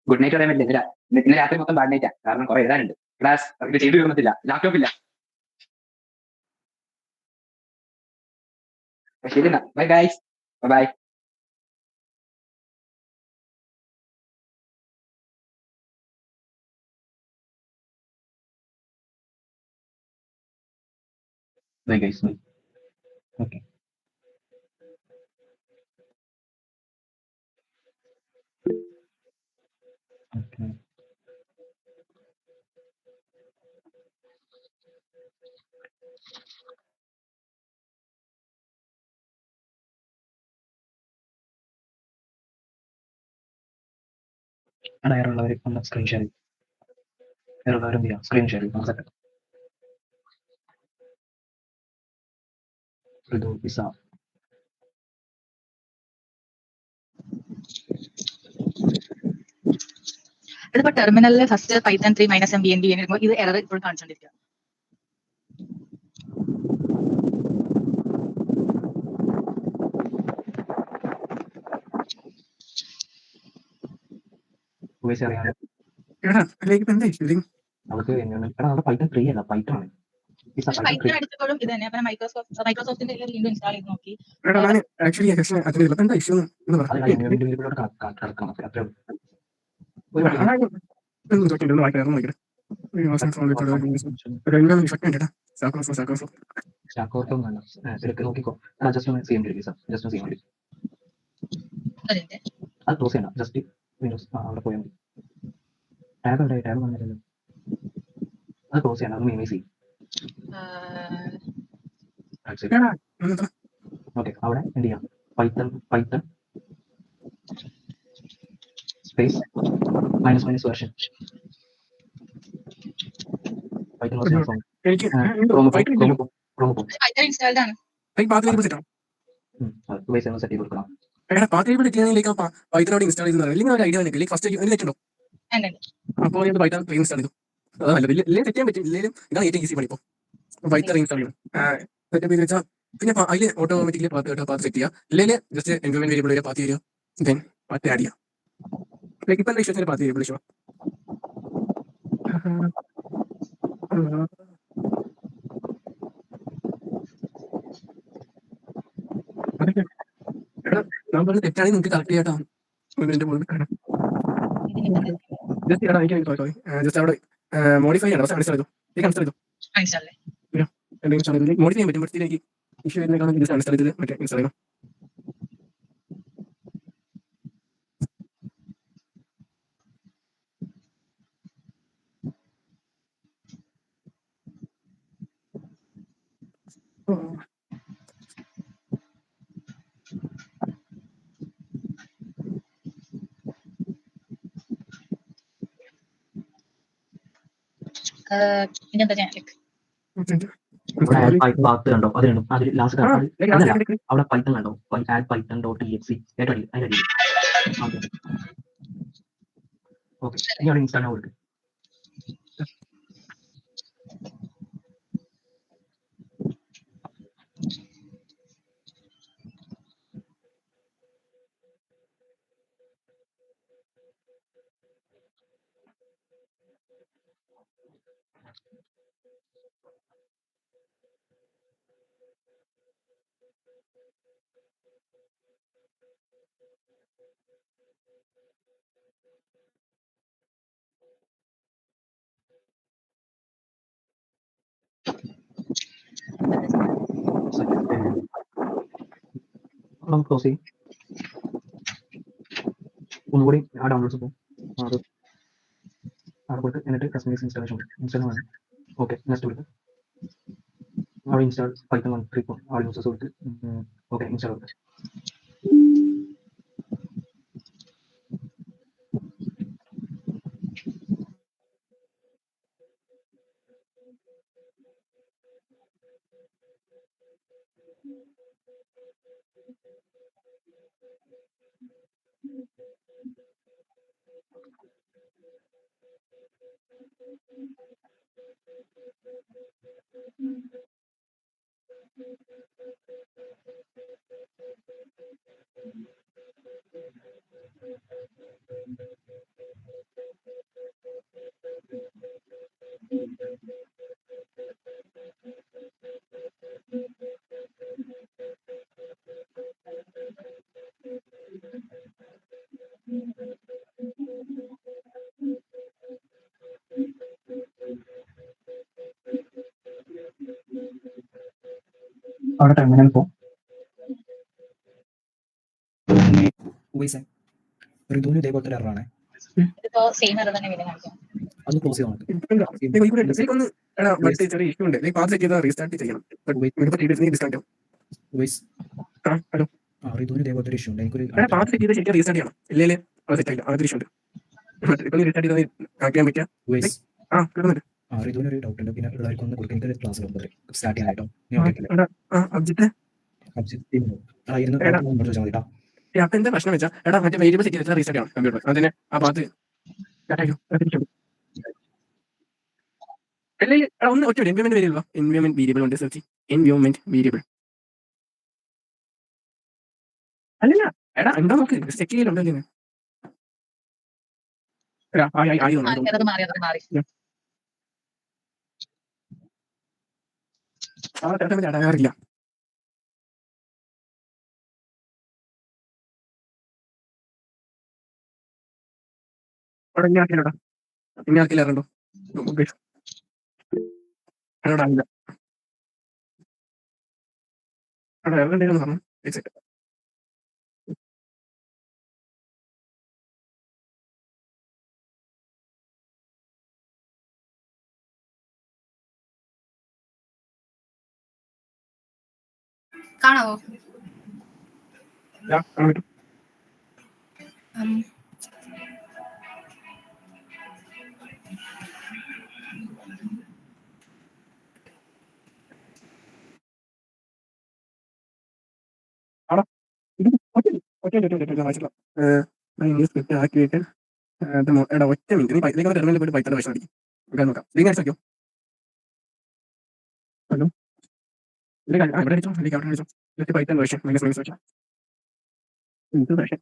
ഗുഡ് നൈറ്റ് പറയാൻ പറ്റില്ല. ഇന്ന് രാത്രി മൊത്തം ബാഡ് നൈറ്റാ, കാരണം കുറെ എഴുതാനുണ്ട്. ക്ലാസ് ഇത് ചെയ്തു തീർന്നിട്ടില്ല, ലാപ്ടോപ്പ് ഇല്ല. ശരി എന്നാ, bye guys, bye. Bye guys. Bye. Okay. Okay. അവിടെ എയറുള്ളവർ ഒന്ന് സ്ക്രീൻ ഷെയർ ചെയ്യും. എയറുള്ളവർ എന്ത് ചെയ്യാം? സ്ക്രീൻ ഷെയർ ചെയ്യും. നമുക്ക് പിസ ഇതിപ്പോ ടെർമിനലിൽ ഫസ്റ്റ് പൈത്തൺ 3 -m BNB വരുമ്പോൾ ഇത് എറർ ഇപ്പോൾ കാണിച്ചോണ്ടിരിക്കുക. ഉപയോഗിച്ച് അറിയാതെ എടാ അല്ലെങ്കിൽ ഇപ്പൊ എന്താ ഇഷ്യൂ? നമുക്ക് അവിടെ പൈത്തൺ 3 അല്ല പൈത്തൺ ആണ്. Pizza Python Python 3. അടിച്ചപ്പോഴും ഇത് തന്നെ. അപ്പൊ മൈക്രോസോഫ്റ്റിന്റെ വീണ്ടും ഇൻസ്റ്റാൾ ചെയ്ത് നോക്കി. എടാ ഞാൻ ആക്ച്വലി അതിന് എന്താ ഇഷ്യൂ എന്ന് അത് പറയാം. എൻവയോൺമെന്റിലൂടെ കടക്കണം. അത്രേ ഉള്ളൂ. ഒരു വഴി സ്റ്റാക്കോർട്ടൊന്നും അല്ല. എടുക്ക് നോക്കിക്കോ. ജസ്റ്റ് ഒന്ന് ചെയ്യാൻ വേണ്ടി ജസ്റ്റ് ഒന്ന് ചെയ്യാൻ വേണ്ടി അതിന്റെ അത് ക്ലോസ് ചെയ്യണം. ജസ്റ്റ് വിൻഡോസ് അവിടെ പോയാൽ മതി. ടാബ് എവിടെ? ടാബ് വന്നില്ലല്ലോ. അത് ക്ലോസ് ചെയ്യണം. അത് മിനിമൈസ് ചെയ്യും. ഓക്കെ, അവിടെ എന്ത് ചെയ്യാം? Python space -- version Python version എനിക്ക് പൈത്തൺ ഇൻസ്റ്റാൾഡ് ആണ്. സെറ്റ് ചെയ്ത് കൊടുക്കണം. പൈത്തനോട് ഇൻസ്റ്റാൾ ചെയ്ത് അല്ലെങ്കിൽ ഒരു ഐഡിയ തന്നെ ഫസ്റ്റ് തെറ്റുണ്ടോ? അപ്പോൾ ഞാൻ പൈത്തൺ ഇൻസ്റ്റാൾ ചെയ്തു. അതാ നല്ലത്. ഇല്ലെങ്കിൽ തെറ്റാൻ പറ്റും. ഇല്ലെങ്കിലും ഇതാണ് ഏറ്റവും ഈസി പണി. ഇപ്പോൾ പൈത്തൺ ഇൻസ്റ്റാൾ ചെയ്യണം. സെറ്റപ്പ് ചെയ്ത് വെച്ചാൽ പിന്നെ അതിൽ ഓട്ടോമാറ്റിക്കലി പാത്ത് സെറ്റ് ചെയ്യുക. ഇല്ലെങ്കിൽ ജസ്റ്റ് എൻവയോൺമെന്റ് വേരിയബിൾ വരെ പാത്ത് ചെയ്യുക. ദെൻ പാത്ത് ആഡ് ചെയ്യുക. ലൈക്ക് ഇപ്പം ഇഷ്യൂസിന്റെ പാത്ത് വേരിയബിൾ ഇഷ്യൂ നമ്മൾ തെറ്റാണെങ്കിൽ നിങ്ങൾക്ക് കറക്റ്റ് ചെയ്യാട്ടോ. എന്റെ മുകളിൽ കാണാം. ജസ്റ്റ് എടാ എനിക്ക് ജസ്റ്റ് അവിടെ മോഡിഫൈ ചെയ്യണം. പക്ഷേ അൺഇൻസ്റ്റാൾ ചെയ്തു. അൺഇൻസ്റ്റാൾ ചെയ്തു. മോഡിഫൈ ചെയ്യാൻ പറ്റും. പക്ഷേ എനിക്ക് ഇഷ്യൂ വരുന്നേക്കാളും ജസ്റ്റ് അൺഇൻസ്റ്റാൾ ചെയ്ത് മറ്റേ ഇൻസ്റ്റാൾ ചെയ്യണം. പിന്നെന്താ ചെയ്യാൻ? പാത്ത് കണ്ടോ? അത് കണ്ടോ? അതിൽ ലാസ്റ്റ് അവിടെ പൈത്തൺ കണ്ടോ? ആഡ് പൈത്തൺ .exe ഏറ്റവും അടി അതിന്റെ അടിയിൽ. ഓക്കെ, ഇനി അവിടെ ഇൻസ്റ്റാൾ കൊടുക്കും. നമുക്ക് ക്ലോസ് ചെയ്യും. ഒന്നുകൂടി ആ ഡൗൺലോഡ്സ് പോകും. അത് അവിടെ പോയിട്ട് എന്നിട്ട് കസ്റ്റമൈസ് ഇൻസ്റ്റാളേഷൻ ആണ്. ഓക്കെ, നെക്സ്റ്റ് കൊടുത്ത് അവിടെ ഇൻസ്റ്റാൾ പൈത്തൺ 1.3 ആൾ യൂസേഴ്സ് കൊടുത്ത് ഓക്കെ ഇൻസ്റ്റാൾ കൊടുത്ത് അവിടെ ടെർമിനൽ പോകും. ഋതുവിന് ഇതേപോലത്തെ ഒരു എററാണ്. ഇതിപ്പോ സെയിം എറർ തന്നെ വീണ്ടും കാണിക്കാം. അത് ക്ലോസ് ചെയ്യണം. എടാ ബട്ട് ചെറിയ ഇഷ്യൂ ഉണ്ട്. ലൈക്ക് പാത്ത് സെറ്റ് ചെയ്താൽ റീസ്റ്റാർട്ട് ചെയ്യണം. ഡിസ്കണക്ട് ആവും. ആ ഹലോ ഇതേപോലത്തെ ഇഷ്യൂ ഉണ്ട്. എനിക്കൊരു എടാ പാത്ത് സെറ്റ് ചെയ്ത് ശരിക്കും റീസ്റ്റാർട്ട് ചെയ്യണം. ഇല്ലെങ്കിൽ അത് സെറ്റ് ആയില്ല. അതൊരു ഇഷ്യൂ ഉണ്ട്. ഇപ്പൊ റീസ്റ്റാർട്ട് ചെയ്താൽ ആക്കിയാൻ പറ്റുക. ആ കിട്ടുന്നുണ്ട്. ഒരു ഡൗട്ട് ഉണ്ട്. പിന്നെ എല്ലാവർക്കും ഒന്ന് കൊടുക്കുക. എനിക്ക് ക്ലാസ് സ്റ്റാർട്ട് ചെയ്യാനായിട്ടോ. എടാ അബ്ജിത്തെ അപ്പൊ എന്താ പ്രശ്നം വെച്ചാൽ എടാ മറ്റേ വേരിയബിൾ സെറ്റ് ചെയ്താൽ റീസ്റ്റാർട്ട് ചെയ്യണം കമ്പ്യൂട്ടർ. അതിന് ആ പാത്ത് അല്ലെങ്കിൽ ഒന്ന് ഒറ്റ എൻവയോൺമെന്റ് വേരിയബിൾ എൻവയോൺമെന്റ് വേരിയബിൾ ഉണ്ട്. സെർച്ച് എൻവയോൺമെന്റ് വേരിയബിൾ അല്ലല്ല എടാ എന്താ നോക്ക് ചെക്ക് ചെയ്യലുണ്ടോ ഇല്ലെന്ന്. എടാ ആയി അടയാറില്ല. ഇനി ആർക്കില്ലടാ. ഇനി ആർക്കില്ല ഇറണ്ടോ എന്നോട് ആയില്ല. എടാ ഇറങ്ങണ്ടേന്ന് പറഞ്ഞു. കാണാവോ? കാണാൻ പറ്റും. സ്ക്രിപ്റ്റ് ആക്കിയിട്ട് എടാ ഒറ്റ മിനിറ്റ് നീ ടെർമിനലിൽ പോയിട്ട് പൈത്തൺ വേഷം അടിക്കും. നോക്കാം. നീ അടിച്ചോ. ഹലോ ഇവിടെ അടിച്ചോ. അവിടെ അടിച്ചോ. ജസ്റ്റ് പൈത്തൺ വേഷം മൈനസ് വേഷം എന്ത് വേഷം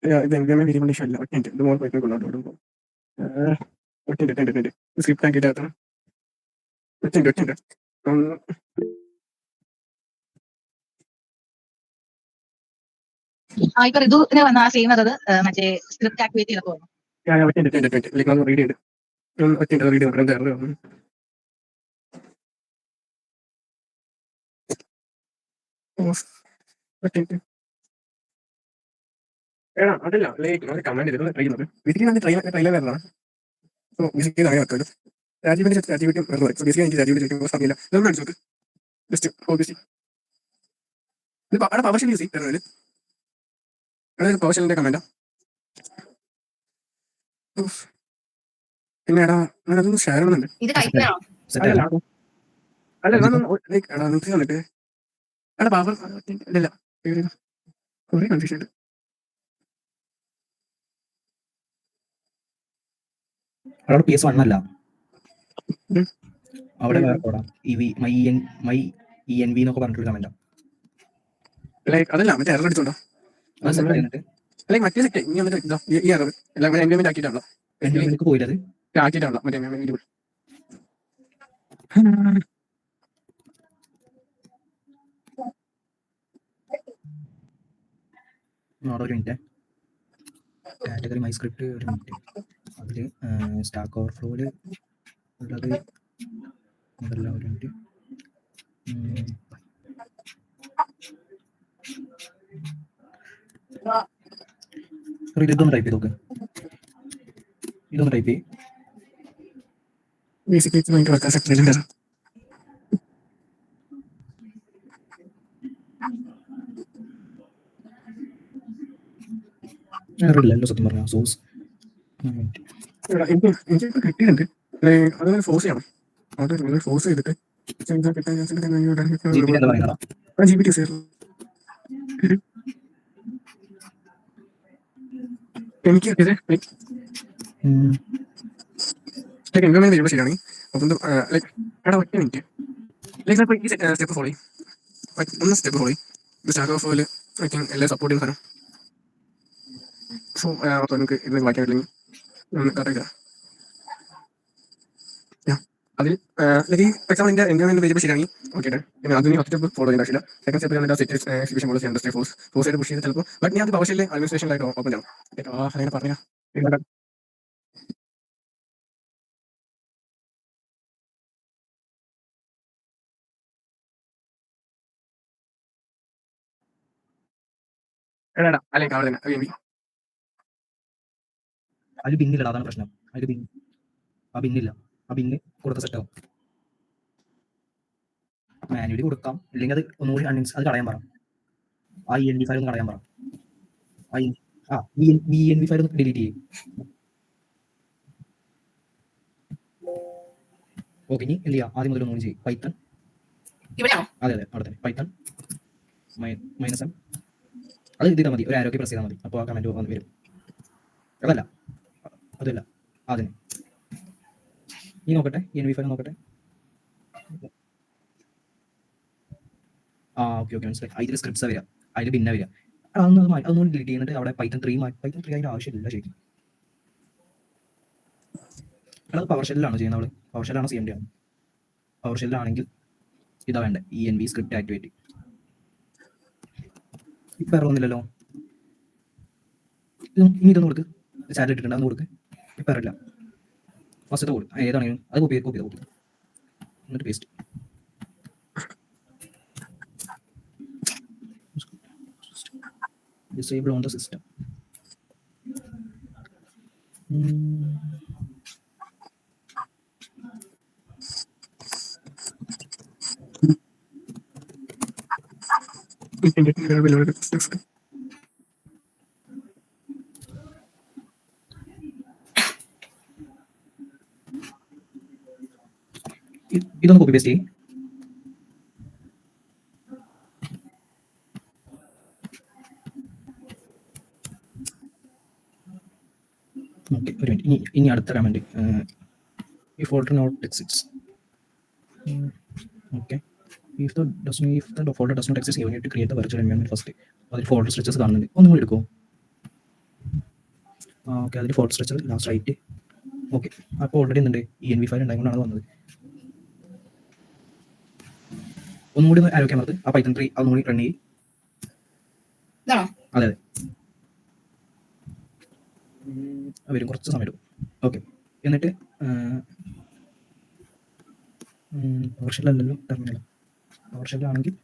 ഇത് എൻവയോൺമെന്റ് വേരിയബിൾ ഇഷ്യൂ അല്ല. ഒറ്റ ഇത് മോൾ പൈത്തൺ കൊണ്ടോട്ട് വിടുമ്പോൾ ഒറ്റ സ്ക്രിപ്റ്റ് ആക്കിയിട്ട് ഒറ്റ ഇപ്പൊ ഋതുവിന് വന്ന ആ സെയിം അതത് മറ്റേ സ്ക്രിപ്റ്റ് ആക്ടിവേറ്റ് ചെയ്തപ്പോ റീഡ് ചെയ്ത് ഒറ്റ റീഡ് ചെയ്ത് എടാ അതല്ല ലൈക്ക് കമാൻഡ് ചെയ്തത് ട്രൈ ചെയ്യുന്നത് ബേസിക്കലി ട്രൈലർ വരുന്നതാണ്. സോ ബേസിക്കലി അങ്ങനെ വെക്കാമല്ലോ. രാജീവിന്റെ ബേസിക്കലി എനിക്ക് രാജീവിന്റെ ചോദിക്കുമ്പോൾ സമയമില്ല. ഇതൊന്നും അടിച്ചു നോക്ക്. ജസ്റ്റ് ഫോക്കസ് ഇത് അവിടെ പവർഷൽ യൂസ് ചെയ്യും. അതായത് പവർഷലിന്റെ കമാൻഡാ. പിന്നെ എടാ അതൊന്ന് ഷെയർ ചെയ്യുന്നുണ്ട്. അല്ല ലൈക്ക് എടാ നിർത്തി വന്നിട്ട് എടാ പവർ ഇല്ല കുറേ കൺഫ്യൂഷൻ ഉണ്ട്. അവിടെ PS1 അല്ല, അവിടെ മൈ ENV എന്നൊക്കെ പറഞ്ഞിട്ടൊരു കമന്റാ. ലൈക്ക് അതല്ല മറ്റേ എറർ അടിച്ചോണ്ടോ ലൈക്ക് മറ്റേ സെറ്റ് ഇനി വന്നിട്ട് ഇതാ ഈ എറർ എല്ലാം എൻവയോൺമെന്റ് ആക്കിയിട്ടാണല്ലോ. എനിക്ക് പോയില്ലത് ആക്കിയിട്ടാണല്ലോ മറ്റേ എൻവയോൺമെന്റ് ഒരു മിനിറ്റ്. കാറ്റഗറി മൈ സ്ക്രിപ്റ്റ് ഒരു മിനിറ്റ്. അതില് സ്റ്റാക്ക് ഓവർഫ്ലോയില് ഉള്ളത് അതെല്ലാം ഒരു മിനിറ്റ്. ഇതൊന്ന് ടൈപ്പ് ചെയ്ത് നോക്ക്. ഇതൊന്ന് ടൈപ്പ് ചെയ്യും. ഇല്ലല്ലോ സത്യം പറഞ്ഞ സോഴ്സ് എനിക്ക് കിട്ടിയിട്ടുണ്ട്. അതൊന്ന് ഫോഴ്സ് ചെയ്യണം. അത് ഫോഴ്സ് ചെയ്തിട്ട് GPT യൂസ് ചെയ്യണം. എനിക്ക് ലൈക്ക് എൻവയോൺമെന്റ് ചെയ്യുമ്പോൾ ശരിയാണ്. അപ്പം ലൈക്ക് എടാ ഒറ്റ മിനിറ്റ് ലൈക്ക് ഈ സ്റ്റെപ്പ് ഫോളോ ചെയ്യും. ഒന്ന് സ്റ്റെപ്പ് ഫോളോ ചെയ്യും. ഇത് സ്റ്റാക്ക് ഓഫ് പോലെ ഐ തിങ്ക് എല്ലാം സപ്പോർട്ട് ചെയ്യുന്ന സാധനം. സോ അപ്പോൾ നിങ്ങൾക്ക് ഇത് വായിക്കാൻ പറ്റില്ലെങ്കിൽ കറക്റ്റ് അതിൽ ലൈക്ക് എക്സാമ്പിൾ എൻ്റെ എൻവയോൺമെന്റ് വേരിയബിൾ ശരിയാണെങ്കിൽ ഓക്കെ പിന്നെ അതിന് ഫസ്റ്റ് സ്റ്റെപ്പ് ഫോളോ ചെയ്യേണ്ട ആവശ്യമില്ല. സെക്കൻഡ് സ്റ്റെപ്പ് ഞാൻ സെറ്റ് എക്സിക്യൂഷൻ പോലെ ചെയ്യേണ്ട ഫോഴ്സ് ആയിട്ട് പുഷ് ചെയ്ത് ചിലപ്പോൾ ബട്ട് ഞാൻ അത് പവർഷലിലെ അഡ്മിനിസ്ട്രേഷനിലായിട്ട് ഓപ്പൺ ആവും. അങ്ങനെ പറഞ്ഞാൽ എടാ അല്ലെങ്കിൽ അവിടെ തന്നെ അതിൽ ബിന്നില്ല, അതാണ് പ്രശ്നം. അതിൽ ആ ബിന്നില്ല. ആ ബിന്ന് കൊടുത്ത സെറ്റാവും. മാനുവലി കൊടുക്കാം, ഇല്ലെങ്കിൽ അത് ഒന്നുകൂടി അത് കളയാൻ പറ. ആ ENV ഫയൽ ഒന്ന് കളയാൻ പറ. ENV ഫയൽ ഒന്ന് ഡിലീറ്റ് ചെയ്യും. ഓക്കെ, ഇനി എന്ത് ചെയ്യാം? ആദ്യം മുതൽ ഒന്നുകൂടി ചെയ്യും. പൈത്തൺ, അതെ അവിടെ തന്നെ പൈത്തൺ -m. അത് ഇത് ചെയ്താൽ മതി, ഒരു ആരോഗ്യ പ്രസ് ചെയ്താൽ മതി. അപ്പോൾ ആ കമന്റ് വരും. അതല്ല അതിന് ഈ നോക്കട്ടെ, ENV ഫയൽ നോക്കട്ടെ. ഓക്കെ മനസ്സിലായി. അതിൽ സ്ക്രിപ്റ്റ്സ് വരിക, അതിൽ പിന്നെ വരിക. അതൊന്നും ഡിലീറ്റ് ചെയ്യുന്നുണ്ട്. അവിടെ പൈത്തൺ 3 അതിൻ്റെ ആവശ്യമില്ല ശരിക്കും. അത് പവർ ഷെല്ലിലാണ് ചെയ്യുന്നത്. അവള് പവർ ഷെല്ലാണ് CMD ആണ്. പവർ ഷെല്ലാണെങ്കിൽ ഇതാ വേണ്ടേ, ENV സ്ക്രിപ്റ്റ് ആക്ടിവേറ്റ്. ഇപ്പം ഇറങ്ങുന്നില്ലല്ലോ. ഇനി ഇതൊന്നും കൊടുക്ക്, ചാറ്റ് ഇട്ടിട്ടുണ്ട്, അതൊന്നും കൊടുക്ക്. ഇപ്പം അറിയില്ല. ഫസ്റ്റത്തെ കൊടുക്കും, ഏതാണെങ്കിലും അത് കോപ്പി എന്നിട്ട് paste. Disable on the system. ഇതൊന്ന് കോപ്പി പേസ്റ്റ് ചെയ്യും. ഓക്കെ, ഒരു മിനിറ്റ്. ഇനി അടുത്ത കമന്റ്, ഈ folder not exists. Okay, if the folder does not exist, you need to create the virtual environment first. അതിൽ ഫോൾഡർ സ്ട്രക്ചേഴ്സ് കാണുന്നുണ്ട്, ഒന്നും കൂടി എടുക്കുമോ? ഓക്കെ, അതിൽ folder structure last right. Okay, അപ്പോൾ ഓൾറെഡി എന്തുണ്ട്, ENV ഫയൽ ഉണ്ടായതുകൊണ്ടാണ് വന്നത്. ഒന്നുകൂടി ആരോഗ്യം വന്നത് ആ പൈത്തൺ 3 അതൊന്നും കൂടി റൺ ചെയ്യും. അതെ വരും, കുറച്ച് സമയം എടുക്കും. ഓക്കെ, എന്നിട്ട് പവർ ഷെല്ലല്ലോ, ടെർമിനൽ. പവർ ഷെല്ലാണെങ്കിൽ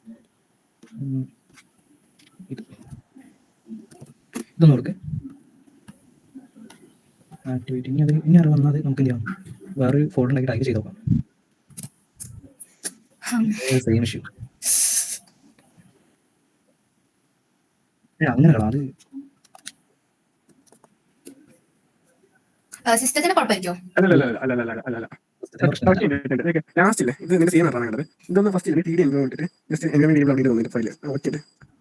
ഇതൊന്നും കൊടുക്ക് ആക്ടിവേറ്റ്. ഇനി അത് വന്നാൽ നമുക്ക് എന്ത് ചെയ്യാം, വേറൊരു ഫോൾഡർ ഉണ്ടെങ്കിൽ ടൈപ്പ് ചെയ്ത് നോക്കാം. Same issue. അങ്ങനെ കളാം. അത് സിസ്റ്റത്തിന് കുഴപ്പമായിരിക്കോ? ലാസ്റ്റ് ഇല്ലേ, ഇത് നിന്റെ ചെയ്യുന്ന കണ്ടത്. ഇതൊന്ന് first TD environment just environment update തോന്നിട്ട് ഫയൽ ഓക്കെ.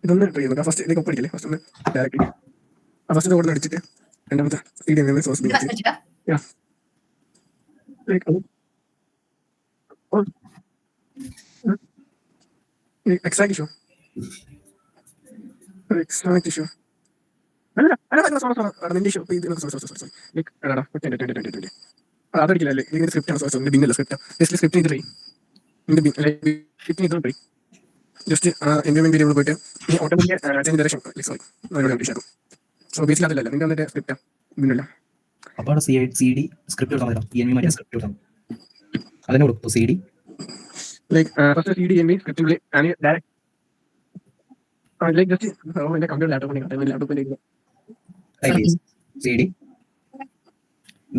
ഇതൊന്ന് ട്രൈ ചെയ്യുക. ഫസ്റ്റ് ഇതിലേക്ക് ഒപ്പടിക്കില്ലേ, ഫസ്റ്റ് ഒന്ന് ഡയറക്റ്റ് ഫസ്റ്റ് ഓർഡർ അടിച്ചിട്ട് രണ്ടാമത്തെ TD environment source exact issue നിന്റെ ഇഷ്യൂ അതടിക്കില്ലേ, ഇതിന്റെ സ്ക്രിപ്റ്റ് ആണ്. സോറി, ബിന്നല്ല സ്ക്രിപ്റ്റ്. ജസ്റ്റ് സ്ക്രിപ്റ്റ് ചെയ്ത് ജസ്റ്റ് എൻവയോൺമെന്റ് വേരിയബിൾ പോയിട്ട് ഈ ഓട്ടോമാറ്റിക് ചേഞ്ച് ഡയറക്ഷൻ സോറി ആക്കും. സോ ബേസിക്കലി അതിലല്ല, നിന്റെ വന്നിട്ട് സ്ക്രിപ്റ്റ് ബിന്നല്ല. അപ്പോൾ CD സ്ക്രിപ്റ്റ് എടുത്താൽ മതി. ENV മറ്റേ സ്ക്രിപ്റ്റ് എടുത്താൽ മതി. അതിനെ കൊടുക്കും CD like first CD ENV script and direct like just എന്റെ computer laptop type CD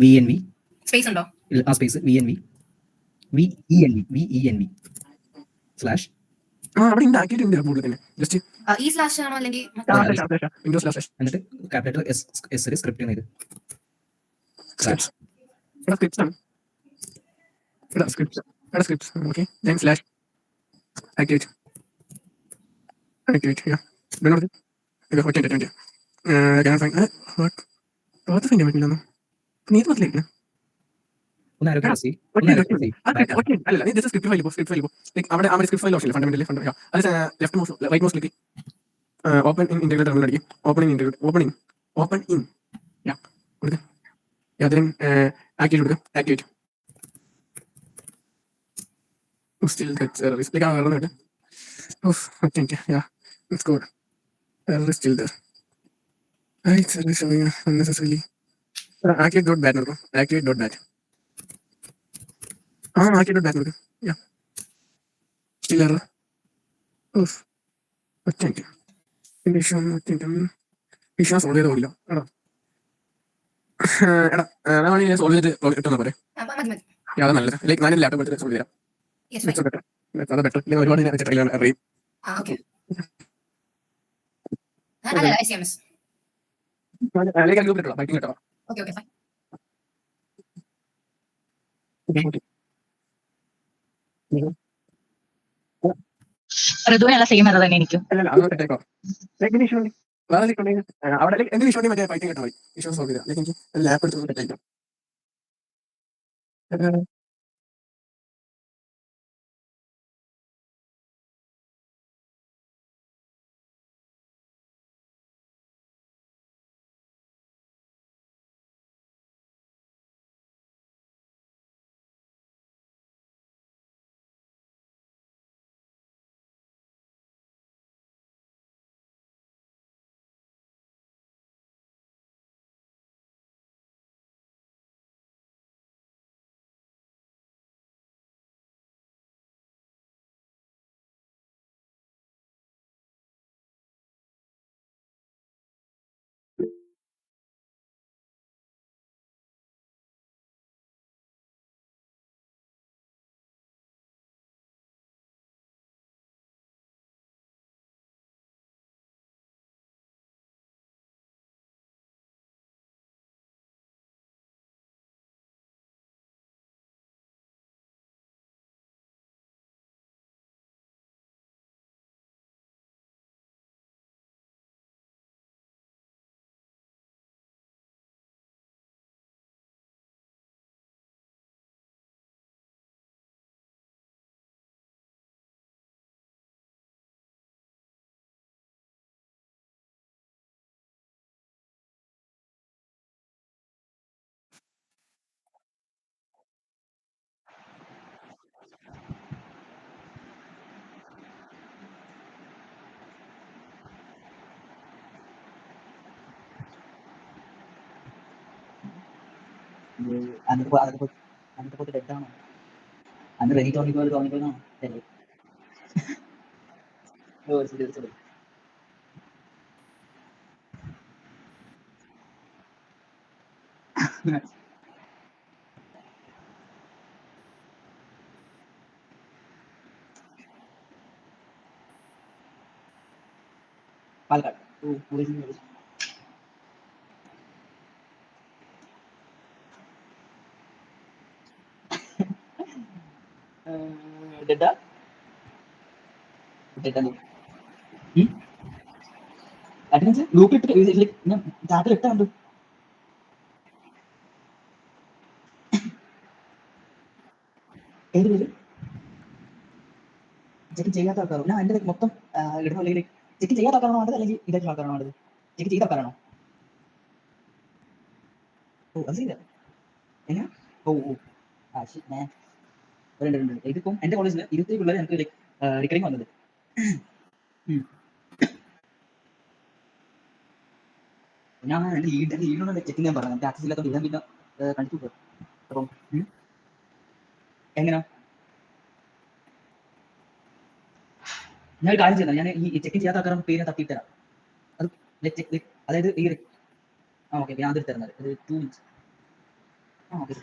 VNV space ഉണ്ടോ? ആ സ്പേസ് VNV VENV സ്ലാഷ് അവിടെ ഉണ്ടാക്കിയിട്ട് ഉണ്ട് കൂടുതൽ തന്നെ. ജസ്റ്റ് ഈ സ്ലാഷ് ആണോ അല്ലെങ്കിൽ വിൻഡോസ് സ്ലാഷ് എന്നിട്ട് ക്യാപിറ്റൽ S സ്ക്രിപ്റ്റ് ചെയ്ത് സ്ലാഷ് സ്ക്രിപ്റ്റ്സ് ആണ്. Scripts okay. then slash activate yeah don't know okay can I find what find it no need what like ഒന്ന് ആരോ സി okay അല്ല this is script file like അവിടെ script file option fundamentally അത് left mouse right mouse click open in integrated terminal അടിക്കും. Open in yeah കൊടുക്കുക. then activate കൊടുക്കുക. activate still gets error. Like I'm error. Oof, I think yeah, it's good. Error is still there. It's showing unnecessarily. Activate.bat. Activate.bat. Activate.bat. Yeah. Still error. Oof. I think. Condition. I think. Condition solve ചെയ്തോളില്ല. എടാ ഞാൻ solve ചെയ്തിട്ട് ഇട്ടെന്നാ പോരെ. മതി മതി. അതാ നല്ലത്. Like ഞാൻ laptop എടുത്തിട്ട് സോൾവ് ചെയ്യാം. Yes That's better. അതാ ബെറ്റർ. ഇല്ലെങ്കിൽ ഒരുപാട് ഞാൻ വെച്ചിട്ടില്ല അറിയും. ഓക്കെ. അല്ല SMS. അല്ലെങ്കിൽ ഗ്രൂപ്പിൽ ഇട്ടോ ഫൈറ്റിംഗ് കേട്ടോ. Okay okay fine. ഋതുവിനുള്ള സെയിം അത് തന്നെ എനിക്കും. അല്ല അത് സെറ്റ് ആയിക്കോ. ലൈക്ക് ഇഷ്യൂ വേറെ ലൈക്ക് അവിടെ ലൈക്ക് എന്ത് ഇഷ്യൂ മറ്റേ ഫൈറ്റിംഗ് കേട്ടോ ഇഷ്യൂ സോൾവ് ചെയ്താൽ ലൈക്ക് എനിക്ക് ലാപ്പ് എടുത്ത് സെറ്റ് ആയിക്കോ. അതിന്റെ പോയിട്ട് ഡെഡാണോ? അന്ന് റെഡി തോന്നിപ്പോയെന്നാണോ? ഓ ശരി. പാലക്കാട്. ഡെഡാ അറ്റൻഡൻസ് ഗ്രൂപ്പിൽ ഞാൻ ചാറ്റിൽ ഇട്ടാ കണ്ടു. ഏത് പേര് ചെക്ക് ചെയ്യാത്ത ആൾക്കാരോ? ഞാൻ എൻ്റെ മൊത്തം ഇടുന്ന അല്ലെങ്കിൽ ചെക്ക് ചെയ്യാത്ത ആൾക്കാരാണോ വേണ്ടത് അല്ലെങ്കിൽ ഇതായിട്ടുള്ള ആൾക്കാരാണോ വേണ്ടത്? ചെക്ക് ചെയ്ത ആൾക്കാരാണോ? ഓ അത് ശരിയാ. എങ്ങനെയാ? ഓ ആ ശരി. ഞാൻ രണ്ട് ഇതിപ്പം എൻ്റെ കോളേജിൽ 20 പിള്ളേർ എനിക്ക് റിക്കറിങ് വന്നത്. ഞാൻ എൻ്റെ ലീഡിനോട് ചെക്ക് ചെയ്യാൻ പറഞ്ഞു. എനിക്ക് ആക്സസ് ഇല്ലാത്തത് ഞാൻ പിന്നെ കണ്ടിട്ട് അപ്പം എങ്ങനെയാ ഞാൻ ഒരു കാര്യം ചെയ്യുന്നത്, ഞാൻ ഈ ചെക്ക് ചെയ്യാത്ത ആൾക്കാരുടെ പേര് തപ്പിത്തരാം. അത് അതായത് ഈ ഓക്കെ ഞാൻ അത് തരുന്നത് ഒരു 2 മിനിറ്റ്സ്. ഓക്കെ